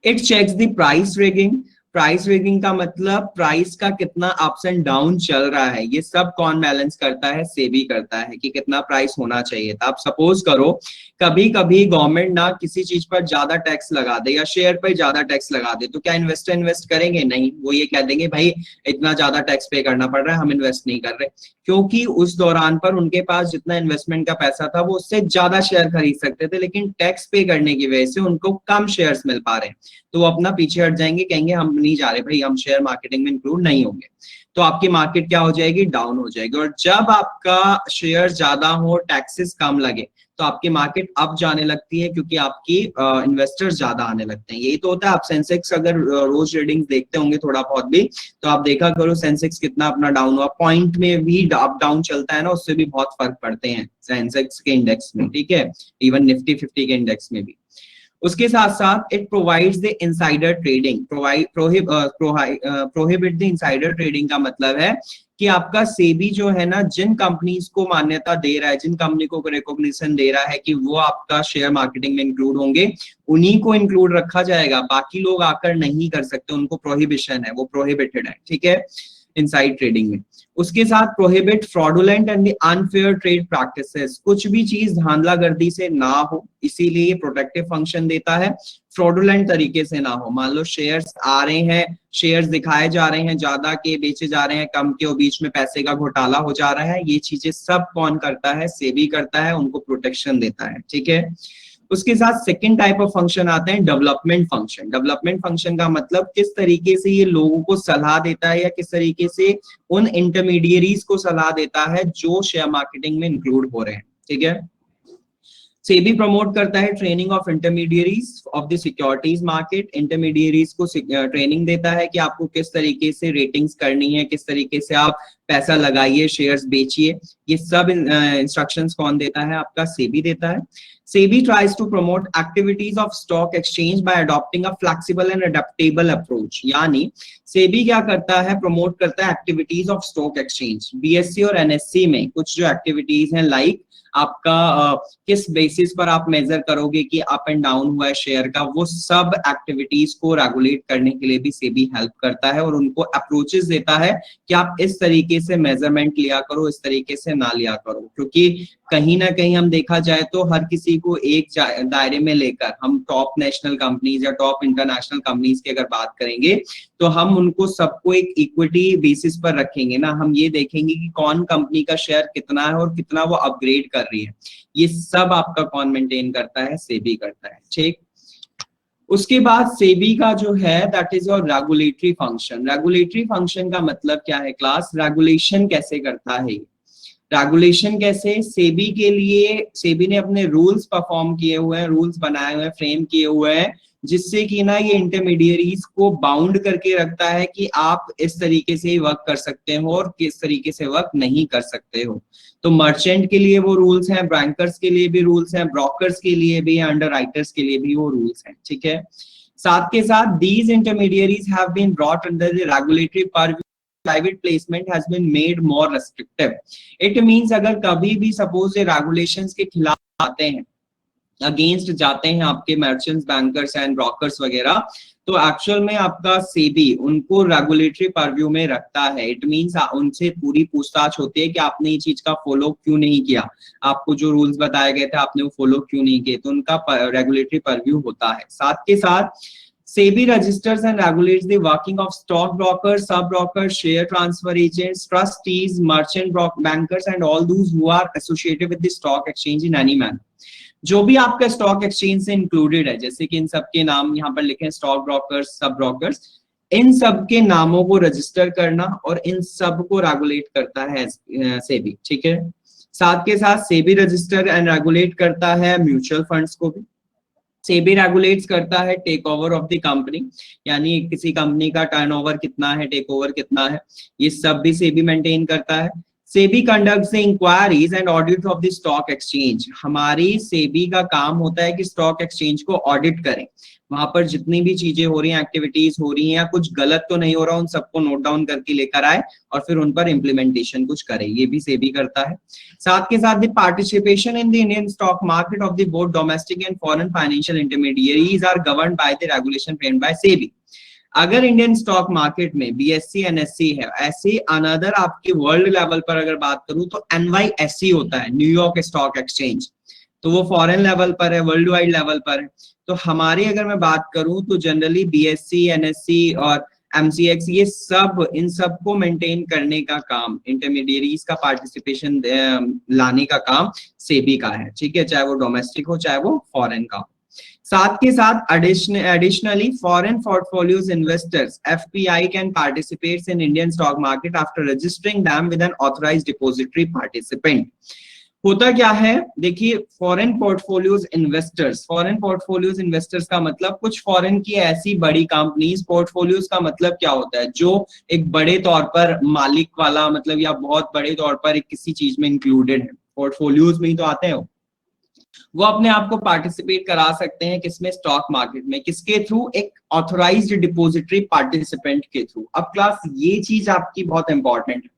It checks the price rigging. Price rigging का मतलब प्राइस का कितना अप्स एंड डाउन चल रहा है, ये सब कौन बैलेंस करता है, सेबी करता है, कि कितना प्राइस होना चाहिए था। आप सपोज करो कभी कभी गवर्नमेंट ना किसी चीज पर ज्यादा टैक्स लगा दे या शेयर पर ज्यादा टैक्स लगा दे, तो क्या इन्वेस्टर इन्वेस्ट करेंगे? नहीं, वो ये कह देंगे भाई इतना ज्यादा टैक्स पे करना पड़ रहा है, हम इन्वेस्ट नहीं कर रहे, क्योंकि उस दौरान पर उनके पास जितना इन्वेस्टमेंट का पैसा था वो उससे ज्यादा शेयर खरीद सकते थे, लेकिन टैक्स पे करने की वजह से उनको कम शेयर्स मिल पा रहे हैं, तो वो अपना पीछे हट जाएंगे, कहेंगे हम नहीं जा रहे भाई, हम शेयर मार्केटिंग में इंक्लूड नहीं होंगे। तो आपकी मार्केट क्या हो जाएगी, डाउन हो जाएगी। और जब आपका शेयर ज्यादा हो, टैक्सेस कम लगे, तो आपकी मार्केट अप जाने लगती है, क्योंकि आपकी इन्वेस्टर्स ज्यादा आने लगते हैं। यही तो होता है। आप सेंसेक्स अगर रोज रीडिंग देखते होंगे थोड़ा बहुत भी, तो आप देखा करो सेंसेक्स कितना अपना डाउन हुआ, पॉइंट में भी अप डाउन चलता है ना, उससे भी बहुत फर्क पड़ते हैं सेंसेक्स के इंडेक्स में। ठीक है, इवन निफ्टी 50 के इंडेक्स में भी। उसके साथ साथ it provides the insider trading, prohibit the insider trading का मतलब है कि आपका सेबी जो है ना, जिन कंपनीज को मान्यता दे रहा है, जिन कंपनी को रिकॉग्निशन दे रहा है कि वो आपका शेयर मार्केटिंग में इंक्लूड होंगे, उन्हीं को इंक्लूड रखा जाएगा, बाकी लोग आकर नहीं कर सकते, उनको प्रोहिबिशन है, वो प्रोहिबिटेड है। ठीक है, इनसाइड ट्रेडिंग में। उसके साथ prohibit fraudulent and the unfair trade practices, कुछ भी चीज धांधलागर्दी से ना हो, इसीलिए प्रोटेक्टिव फंक्शन देता है। फ्रॉडुलेंट तरीके से ना हो, मान लो शेयर्स आ रहे हैं, शेयर्स दिखाए जा रहे हैं ज्यादा के, बेचे जा रहे हैं कम के, और बीच में पैसे का घोटाला हो जा रहा है, ये चीजें सब कौन करता है, सेबी करता है, उनको प्रोटेक्शन देता है। ठीक है, उसके साथ सेकंड टाइप ऑफ फंक्शन आते हैं डेवलपमेंट फंक्शन। डेवलपमेंट फंक्शन का मतलब किस तरीके से ये लोगों को सलाह देता है, या किस तरीके से उन इंटरमीडियरीज को सलाह देता है जो शेयर मार्केटिंग में इंक्लूड हो रहे हैं। ठीक है, सेबी प्रमोट करता है training of intermediaries of the securities market. Intermediaries को ट्रेनिंग देता है कि आपको किस तरीके से रेटिंग्स करनी है, किस तरीके से आप पैसा लगाइए, शेयर्स बेचिए, ये सब इंस्ट्रक्शंस कौन देता है? आपका सेबी देता है। SEBI tries to promote activities of stock exchange by adopting a flexible and adaptable approach। यानी सेबी क्या करता है? प्रमोट करता है activities of stock exchange. BSc और एनएससी में कुछ जो एक्टिविटीज हैं, लाइक आपका किस बेसिस पर आप मेजर करोगे कि अप एंड डाउन हुआ है शेयर का, वो सब एक्टिविटीज को रेगुलेट करने के लिए भी सेबी हेल्प करता है और उनको अप्रोचेस देता है कि आप इस तरीके से मेजरमेंट लिया करो, इस तरीके से ना लिया करो। क्योंकि कहीं ना कहीं हम देखा जाए तो हर किसी को एक दायरे में लेकर हम टॉप नेशनल कंपनीज या टॉप इंटरनेशनल कंपनीज की अगर बात करेंगे तो हम उनको सबको एक इक्विटी बेसिस पर रखेंगे ना। हम ये देखेंगे कि कौन कंपनी का शेयर कितना है और कितना वो अपग्रेड कर रही है। ये सब आपका कौन मेंटेन करता है? सेबी करता है। ठीक, उसके बाद सेबी का जो है that is your regulatory function. Regulatory function का मतलब क्या है क्लास? रेगुलेशन कैसे करता है? रेगुलेशन कैसे? सेबी के लिए सेबी ने अपने रूल्स परफॉर्म किए हुए हैं, रूल्स बनाए हुए हैं, फ्रेम किए हुए हैं, जिससे कि ना ये इंटरमीडियरीज को बाउंड करके रखता है कि आप इस तरीके से वर्क कर सकते हो और किस तरीके से वर्क नहीं कर सकते हो। तो मर्चेंट के लिए वो रूल्स हैं, बैंकर्स के लिए भी रूल्स हैं, ब्रोकर्स के लिए भी, अंडरराइटर्स के लिए भी वो रूल्स हैं। ठीक है, साथ के साथ these intermediaries have been brought under the regulatory purview, private placement has been made more restrictive। It means अगर कभी भी सपोज ये regulations के खिलाफ आते हैं, अगेंस्ट जाते हैं आपके मर्चेंट्स, बैंकर्स एंड ब्रोकर्स वगैरह, तो एक्चुअल में आपका सेबी उनको रेगुलेटरी परव्यू में रखता है। इट मींस उनसे पूरी पूछताछ होती है कि आपने ये चीज का फॉलो क्यों नहीं किया, आपको जो रूल्स बताए गए थे आपने वो फॉलो क्यों नहीं किए, तो उनका रेगुलेटरी परव्यू होता है। साथ के साथ SEBI registers and regulates the working of stock brokers, sub brokers, share transfer agents, trustees, merchant bankers, and all those who are associated with the stock exchange in any manner। जो भी आपका stock exchange से included है, जैसे कि इन सब के नाम यहाँ पर लिखे, स्टॉक ब्रोकर्स, सब ब्रोकर्स, इन सब के नामों को रजिस्टर करना और इन सब को रेगुलेट करता है सेबी। ठीक है, साथ के साथ सेबी रजिस्टर एंड रेगुलेट करता है म्यूचुअल फंड्स को भी। सेबी रेगुलेट्स करता है take over of the company, यानी किसी कंपनी का टर्नओवर कितना है, टेक ओवर कितना है, ये सब भी सेबी मेंटेन करता है। SEBI conducts the inquiries and audit of the stock exchange. हमारी सेबी का काम होता है कि स्टॉक एक्सचेंज को ऑडिट करें, वहां पर जितनी भी चीजें हो रही हैं, एक्टिविटीज हो रही हैं या कुछ गलत तो नहीं हो रहा, उन सबको नोट डाउन करके लेकर आए और फिर उन पर इम्प्लीमेंटेशन कुछ करे, ये भी सेबी करता है। साथ के साथ the participation in the Indian stock market of the both domestic and foreign financial intermediaries are governed by the regulation framed by SEBI. अगर इंडियन स्टॉक मार्केट में बीएससी एनएससी है, ऐसे अनदर आपके वर्ल्ड लेवल पर अगर बात करूं तो एनवाईएससी होता है, न्यूयॉर्क स्टॉक एक्सचेंज, तो वो फॉरेन लेवल पर है, वर्ल्ड वाइड लेवल पर है। तो हमारी अगर मैं बात करूं तो जनरली बीएससी एनएससी और एमसीएक्स, ये सब, इन सब को मेंटेन करने का काम, इंटरमीडियरीज का पार्टिसिपेशन लाने का काम सेबी का है। ठीक है, चाहे वो डोमेस्टिक हो चाहे वो फॉरेन का हो। साथ के साथ additionally foreign portfolios investors FPI can participate in Indian stock market after registering them with an authorized depository participant। होता क्या है, देखिए, foreign portfolios investors, foreign portfolios investors का मतलब कुछ फॉरेन की ऐसी बड़ी कंपनीज, पोर्टफोलियोज का मतलब क्या होता है, जो एक बड़े तौर पर मालिक वाला, मतलब या बहुत बड़े तौर पर एक किसी चीज में इंक्लूडेड है, पोर्टफोलियोज में ही तो आते हैं वो अपने आप को पार्टिसिपेट करा सकते हैं किसमें, स्टॉक मार्केट में, किसके थ्रू, एक ऑथोराइज्ड डिपॉजिटरी पार्टिसिपेंट के थ्रू। अब क्लास ये चीज आपकी बहुत इंपॉर्टेंट है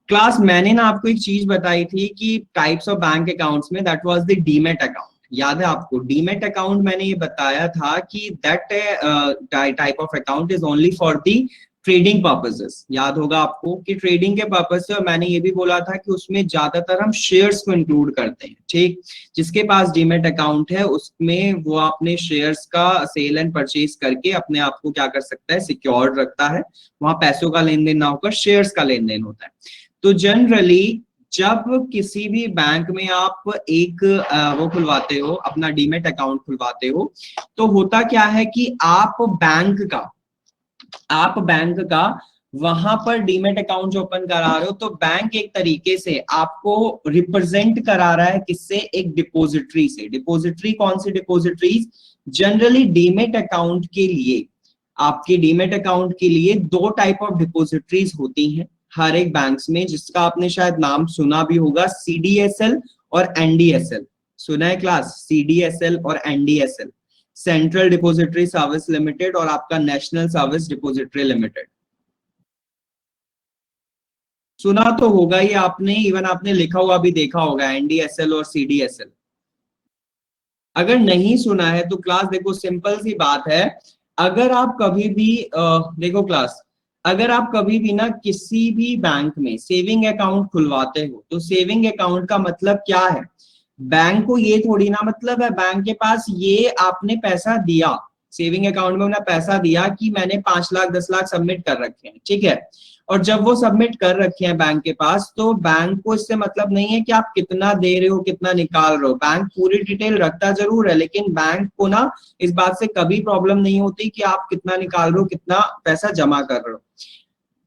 क्लास, मैंने ना आपको एक चीज बताई थी कि टाइप्स ऑफ बैंक अकाउंट्स में, that was the demat account, याद है आपको? डीमैट अकाउंट मैंने ये बताया था कि that type of account is only for the trading purposes, याद होगा आपको कि ट्रेडिंग के पर्पस से, और मैंने ये भी बोला था कि उसमें ज्यादातर हम शेयर्स को इंक्लूड करते हैं। ठीक, जिसके पास डीमैट अकाउंट है उसमें वो अपने शेयर्स का सेल एंड परचेज करके अपने आप को क्या कर सकता है, सिक्योर्ड रखता है, वहां पैसों का लेन देन ना होकर शेयर्स का लेन देन होता है। तो जनरली जब किसी भी बैंक में आप एक वो खुलवाते हो, अपना डीमैट अकाउंट खुलवाते हो, तो होता क्या है कि आप बैंक का वहां पर डीमेट अकाउंट जो ओपन करा रहे हो, तो बैंक एक तरीके से आपको रिप्रेजेंट करा रहा है किससे, एक डिपोजिटरी से। डिपोजिटरी कौन सी डिपोजिटरीज, जनरली डीमेट अकाउंट के लिए, आपके डीमेट अकाउंट के लिए दो टाइप ऑफ डिपोजिटरीज होती हैं हर एक बैंक्स में, जिसका आपने शायद नाम सुना भी होगा, सीडीएसएल और एनडीएसएल। सुना है क्लास, सीडीएसएल और एनडीएसएल, सेंट्रल डिपोजिटरी सर्विस लिमिटेड और आपका नेशनल सर्विस डिपोजिटरी लिमिटेड। सुना तो होगा ही आपने, इवन आपने लिखा हुआ भी देखा होगा, एनडीएसएल और सीडीएसएल। अगर नहीं सुना है तो क्लास देखो, सिंपल सी बात है, अगर आप कभी भी देखो क्लास, अगर आप कभी भी ना किसी भी बैंक में सेविंग अकाउंट खुलवाते हो, तो सेविंग अकाउंट का मतलब क्या है, बैंक को ये थोड़ी ना मतलब है, बैंक के पास ये आपने पैसा दिया, सेविंग अकाउंट में अपना पैसा दिया कि मैंने 5 लाख 10 लाख सबमिट कर रखे हैं, ठीक है, और जब वो सबमिट कर रखे हैं बैंक के पास, तो बैंक को इससे मतलब नहीं है कि आप कितना दे रहे हो कितना निकाल रहे हो, बैंक पूरी डिटेल रखता जरूर है, लेकिन बैंक को ना इस बात से कभी प्रॉब्लम नहीं होती कि आप कितना निकाल रहे हो कितना पैसा जमा कर रहे हो।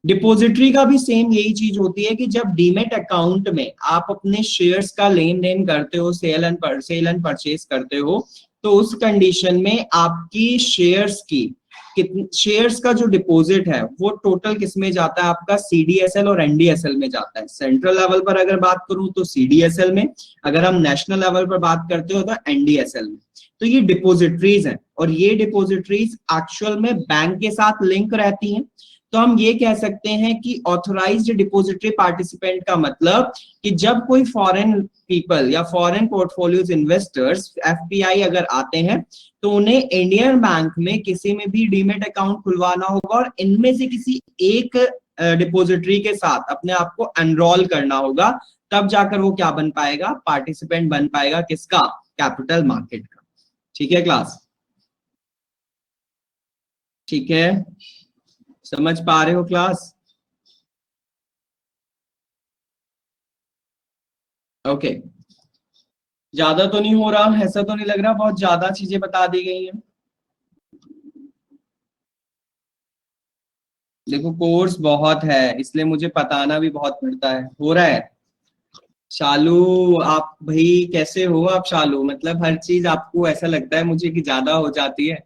डिपॉजिटरी का भी सेम यही चीज होती है कि जब डीमेट अकाउंट में आप अपने शेयर्स का लेन देन करते हो, सेल एंड परचेज करते हो, तो उस कंडीशन में आपकी शेयर्स की शेयर्स का जो डिपॉजिट है वो टोटल किस में जाता है, आपका सीडीएसएल और एनडीएसएल में जाता है। सेंट्रल लेवल पर अगर बात करूं तो सीडीएसएल में, अगर हम नेशनल लेवल पर बात करते हो तो एनडीएसएल में। तो ये डिपॉजिटरीज हैं, और ये डिपॉजिटरीज एक्चुअल में बैंक के साथ लिंक रहती हैं। तो हम ये कह सकते हैं कि ऑथराइज्ड डिपॉजिटरी पार्टिसिपेंट का मतलब कि जब कोई फॉरेन पीपल या फॉरेन पोर्टफोलियोज इन्वेस्टर्स एफपीआई अगर आते हैं, तो उन्हें इंडियन बैंक में किसी में भी डीमेट अकाउंट खुलवाना होगा और इनमें से किसी एक डिपॉजिटरी के साथ अपने आप को एनरोल करना होगा, तब जाकर वो क्या बन पाएगा, पार्टिसिपेंट बन पाएगा, किसका, कैपिटल मार्केट का। ठीक है क्लास, ठीक है, समझ पा रहे हो क्लास? ओके, ज्यादा तो नहीं हो रहा, ऐसा तो नहीं लग रहा बहुत ज्यादा चीजें बता दी गई हैं? देखो कोर्स बहुत है, इसलिए मुझे बताना भी बहुत पड़ता है। हो रहा है शालू, आप भाई कैसे हो आप शालू, मतलब हर चीज आपको ऐसा लगता है मुझे कि ज्यादा हो जाती है।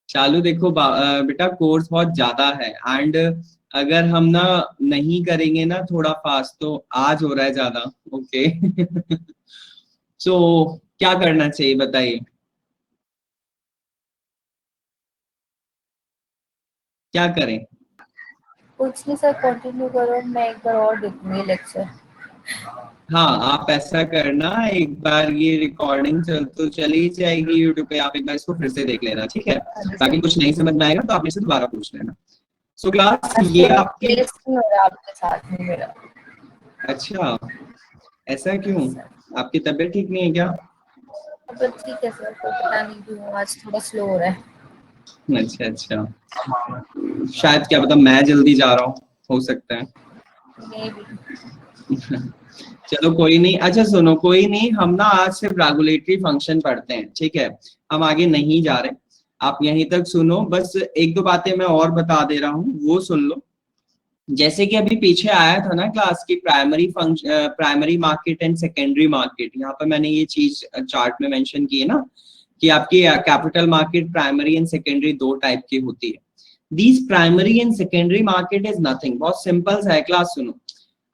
शालू देखो बेटा कोर्स बहुत ज्यादा है, एंड अगर हम ना नहीं करेंगे ना थोड़ा फास्ट, तो आज हो रहा है ज्यादा। ओके सो क्या करना चाहिए बताइए, क्या करें? कुछ नहीं सर, कंटिन्यू करो, मैं एक बार और देखूंगी लेक्चर। हाँ आप ऐसा करना, एक बार ये रिकॉर्डिंग तो चली जाएगी यूट्यूब पे, आप एक बार इसको फिर से देख लेना, ठीक है, ताकि कुछ नहीं समझ में आएगा तो आप मेरे से दोबारा पूछ लेना। सो क्लास ये आपकी, नहीं हो रहा आपके साथ में मेरा। अच्छा ऐसा क्यों, आपकी तबीयत ठीक नहीं है क्या? अब ठीक है सर, तो पता नहीं क्यों आज थोड़ा स्लो हो रहा है। अच्छा अच्छा, शायद क्या पता मैं जल्दी जा रहा हूँ, हो सकता है मे भी। चलो कोई नहीं, अच्छा सुनो, कोई नहीं, हम ना आज सिर्फ रेगुलेटरी फंक्शन पढ़ते हैं, ठीक है, हम आगे नहीं जा रहे, आप यहीं तक सुनो, बस एक दो बातें मैं और बता दे रहा हूँ वो सुन लो। जैसे कि अभी पीछे आया था ना क्लास की primary market and secondary market, यहाँ पर मैंने ये चीज चार्ट में मेंशन की है ना, कि आपकी capital market primary and secondary दो टाइप की होती है। These primary and secondary market is nothing, बहुत सिंपल सा है क्लास, सुनो।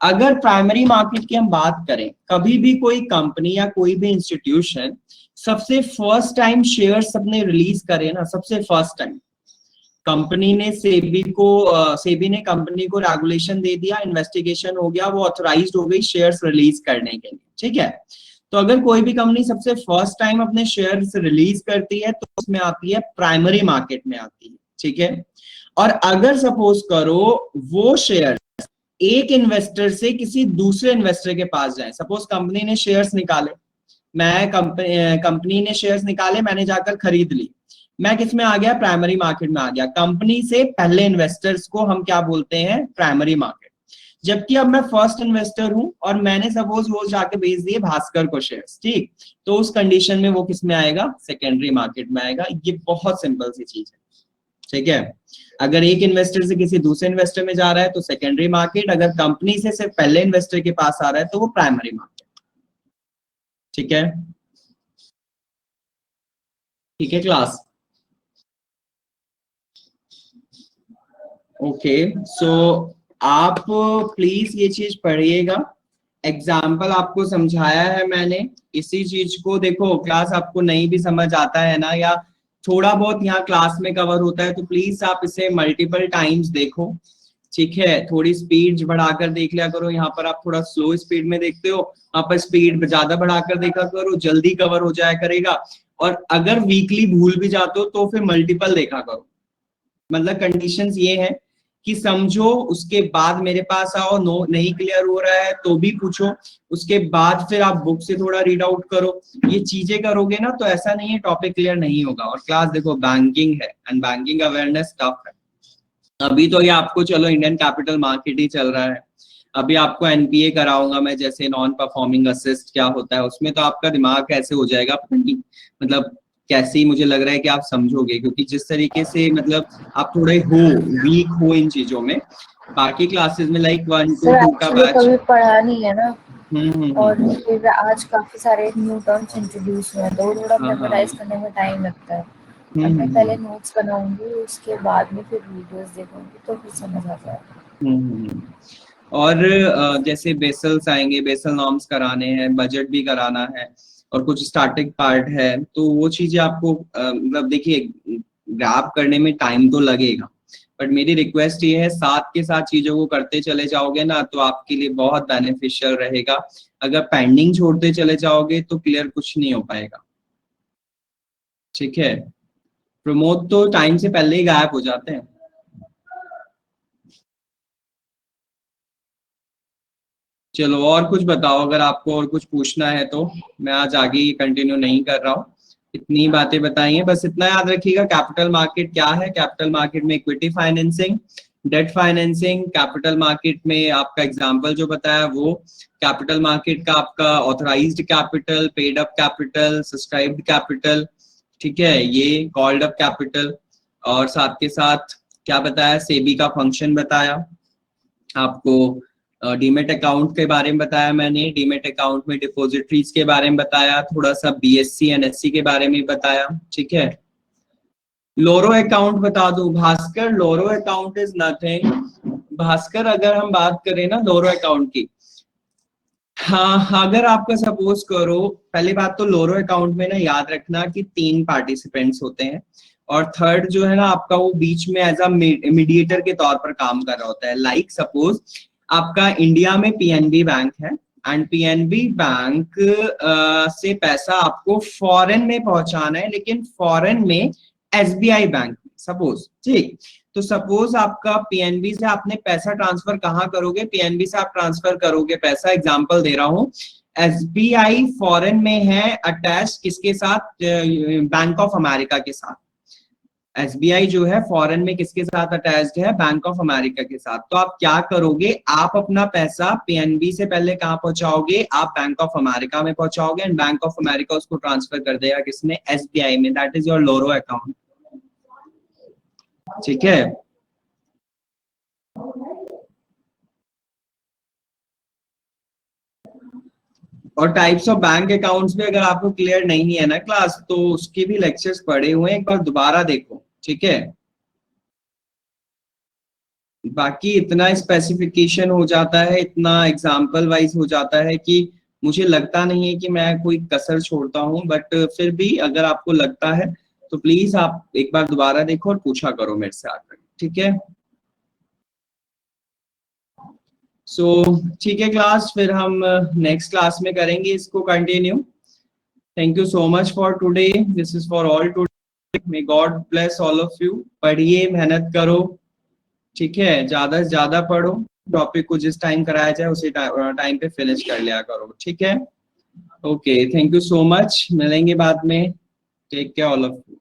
अगर प्राइमरी मार्केट की हम बात करें, कभी भी कोई कंपनी या कोई भी इंस्टीट्यूशन सबसे फर्स्ट टाइम शेयर अपने रिलीज करे ना, सबसे फर्स्ट टाइम कंपनी ने सेबी ने कंपनी को रेगुलेशन दे दिया, इन्वेस्टिगेशन हो गया, वो ऑथराइज्ड हो गई शेयर्स रिलीज करने के लिए, ठीक है। तो अगर कोई भी कंपनी सबसे फर्स्ट टाइम अपने शेयर्स रिलीज करती है तो उसमें आती है प्राइमरी मार्केट में आती है, ठीक है। और अगर सपोज करो वो शेयर एक इन्वेस्टर से किसी दूसरे इन्वेस्टर के पास जाए, सपोज कंपनी ने शेयर्स निकाले, कंपनी ने शेयर्स निकाले, मैंने जाकर खरीद ली, मैं किस में आ गया, प्राइमरी मार्केट में आ गया, कंपनी से पहले इन्वेस्टर्स को हम क्या बोलते हैं, प्राइमरी मार्केट। जबकि अब मैं फर्स्ट इन्वेस्टर हूं और मैंने सपोज वो जाके बेच दिए भास्कर को शेयर्स, ठीक, तो उस कंडीशन में वो किस में आएगा, सेकेंडरी मार्केट में आएगा। ये बहुत सिंपल सी चीज है, ठीक है। अगर एक इन्वेस्टर से किसी दूसरे इन्वेस्टर में जा रहा है तो सेकेंडरी मार्केट, अगर कंपनी से सिर्फ पहले इन्वेस्टर के पास आ रहा है तो वो प्राइमरी मार्केट। ठीक है, ठीक है क्लास। ओके, सो आप प्लीज ये चीज पढ़िएगा। एग्जाम्पल आपको समझाया है मैंने, इसी चीज को देखो। क्लास आपको नहीं भी समझ आता है ना, या थोड़ा बहुत यहाँ क्लास में कवर होता है, तो प्लीज आप इसे मल्टीपल टाइम्स देखो। ठीक है, थोड़ी स्पीड बढ़ाकर देख लिया करो। यहाँ पर आप थोड़ा स्लो स्पीड में देखते हो, वहां पर स्पीड ज्यादा बढ़ाकर देखा करो, जल्दी कवर हो जाया करेगा। और अगर वीकली भूल भी जाते हो तो फिर मल्टीपल देखा करो। मतलब कंडीशंस ये है कि समझो, उसके बाद मेरे पास आओ, नो नहीं क्लियर हो रहा है तो भी पूछो, उसके बाद फिर आप बुक से थोड़ा रीड आउट करो। ये चीजें करोगे ना तो ऐसा नहीं है टॉपिक क्लियर नहीं होगा। और क्लास देखो बैंकिंग है एंड बैंकिंग अवेयरनेस टफ है। अभी तो ये आपको चलो इंडियन कैपिटल मार्केट ही चल रहा है, अभी आपको एनपीए कराऊंगा मैं, जैसे नॉन परफॉर्मिंग असिस्ट क्या होता है, उसमें तो आपका दिमाग कैसे हो जाएगा पता नहीं। मतलब कैसे ही मुझे लग रहा है कि आप समझोगे, क्योंकि जिस तरीके से मतलब आप थोड़े हो वीक हो इन चीजों में। बाकी क्लासेस में लाइक 1 to 2 का बैच कभी पढ़ा नहीं है ना, और हम्म। फिर आज काफी सारे न्यू टर्म्स इंट्रोड्यूस हुए हैं तो थोड़ा हाँ हाँ मेमोराइज करने में टाइम लगता है। अब मैं पहले नोट्स बनाऊंगी, उसके बाद में फिर वीडियोस देखूंगी तो फिर समझ आ जाएगा। और जैसे बेसल्स आएंगे, बेसल नॉर्म्स कराने हैं, बजट भी कराना है, और कुछ स्टार्टिंग पार्ट है, तो वो चीजें आपको मतलब देखिए ग्रैब करने में टाइम तो लगेगा। बट मेरी रिक्वेस्ट ये है, साथ के साथ चीजों को करते चले जाओगे ना तो आपके लिए बहुत बेनिफिशियल रहेगा। अगर पेंडिंग छोड़ते चले जाओगे तो क्लियर कुछ नहीं हो पाएगा। ठीक है, प्रमोद तो टाइम से पहले ही गायब हो जाते हैं। चलो और कुछ बताओ, अगर आपको और कुछ पूछना है तो। मैं आज आगे कंटिन्यू नहीं कर रहा हूँ, इतनी बातें बताई हैं। बस इतना याद रखिएगा, कैपिटल मार्केट क्या है। कैपिटल मार्केट में equity financing, debt financing, capital market में आपका एग्जांपल जो बताया वो, कैपिटल मार्केट का आपका authorised capital, paid up capital, subscribed capital, ठीक है, ये कॉल्ड अप कैपिटल। और साथ के साथ क्या बताया, सेबी का फंक्शन बताया आपको, डीमेट अकाउंट के बारे में बताया मैंने, डीमेट अकाउंट में डिपॉजिटरीज के बारे में बताया, थोड़ा सा बीएससी एनएससी के बारे में बताया। ठीक है, लोरो अकाउंट बता दूं भास्कर, लोरो अकाउंट इज नथिंग। भास्कर अगर हम बात करें ना लोरो अकाउंट की, हाँ अगर आपका सपोज करो, पहली बात तो लोरो अकाउंट में ना याद रखना कि 3 पार्टिसिपेंट्स होते हैं, और थर्ड जो है ना आपका वो बीच में एज अ मीडिएटर के तौर पर काम कर रहा होता है। लाइक सपोज आपका इंडिया में पीएनबी बैंक है, एंड पीएनबी बैंक से पैसा आपको फॉरेन में पहुंचाना है, लेकिन फॉरेन में एसबीआई बैंक सपोज, ठीक। तो सपोज आपका पीएनबी से आपने पैसा ट्रांसफर कहाँ करोगे, पीएनबी से आप ट्रांसफर करोगे पैसा, एग्जांपल दे रहा हूँ, एसबीआई फॉरेन में है अटैच किसके साथ, बैंक ऑफ अमेरिका के साथ। एसबीआई जो है फॉरेन में किसके साथ अटैच्ड है, बैंक ऑफ अमेरिका के साथ। तो आप क्या करोगे, आप अपना पैसा पीएनबी से पहले कहाँ पहुंचाओगे, आप बैंक ऑफ अमेरिका में पहुंचाओगे, एंड बैंक ऑफ अमेरिका उसको ट्रांसफर कर देगा किसमें, एसबीआई में। That is your loro account. ठीक है, और टाइप्स ऑफ बैंक अकाउंट्स भी अगर आपको क्लियर नहीं है ना क्लास, तो उसके भी लेक्चर्स पढ़े हुए हैं, एक बार दोबारा देखो। ठीक है, बाकी इतना स्पेसिफिकेशन हो जाता है, इतना एग्जाम्पल वाइज हो जाता है कि मुझे लगता नहीं है कि मैं कोई कसर छोड़ता हूँ। बट फिर भी अगर आपको लगता है तो प्लीज आप एक बार दोबारा देखो और पूछा करो मेरे से आकर। ठीक है, सो ठीक है क्लास, फिर हम नेक्स्ट क्लास में करेंगे इसको continue. Thank you so much for today, this is for all today. May God bless all of you. पढ़िए, मेहनत करो, ठीक है, ज्यादा से ज्यादा पढ़ो, टॉपिक को जिस टाइम कराया जाए उसी टाइम पे फिनिश कर लिया करो। ठीक है, okay, thank you so much, मिलेंगे बाद में। Take care all of you.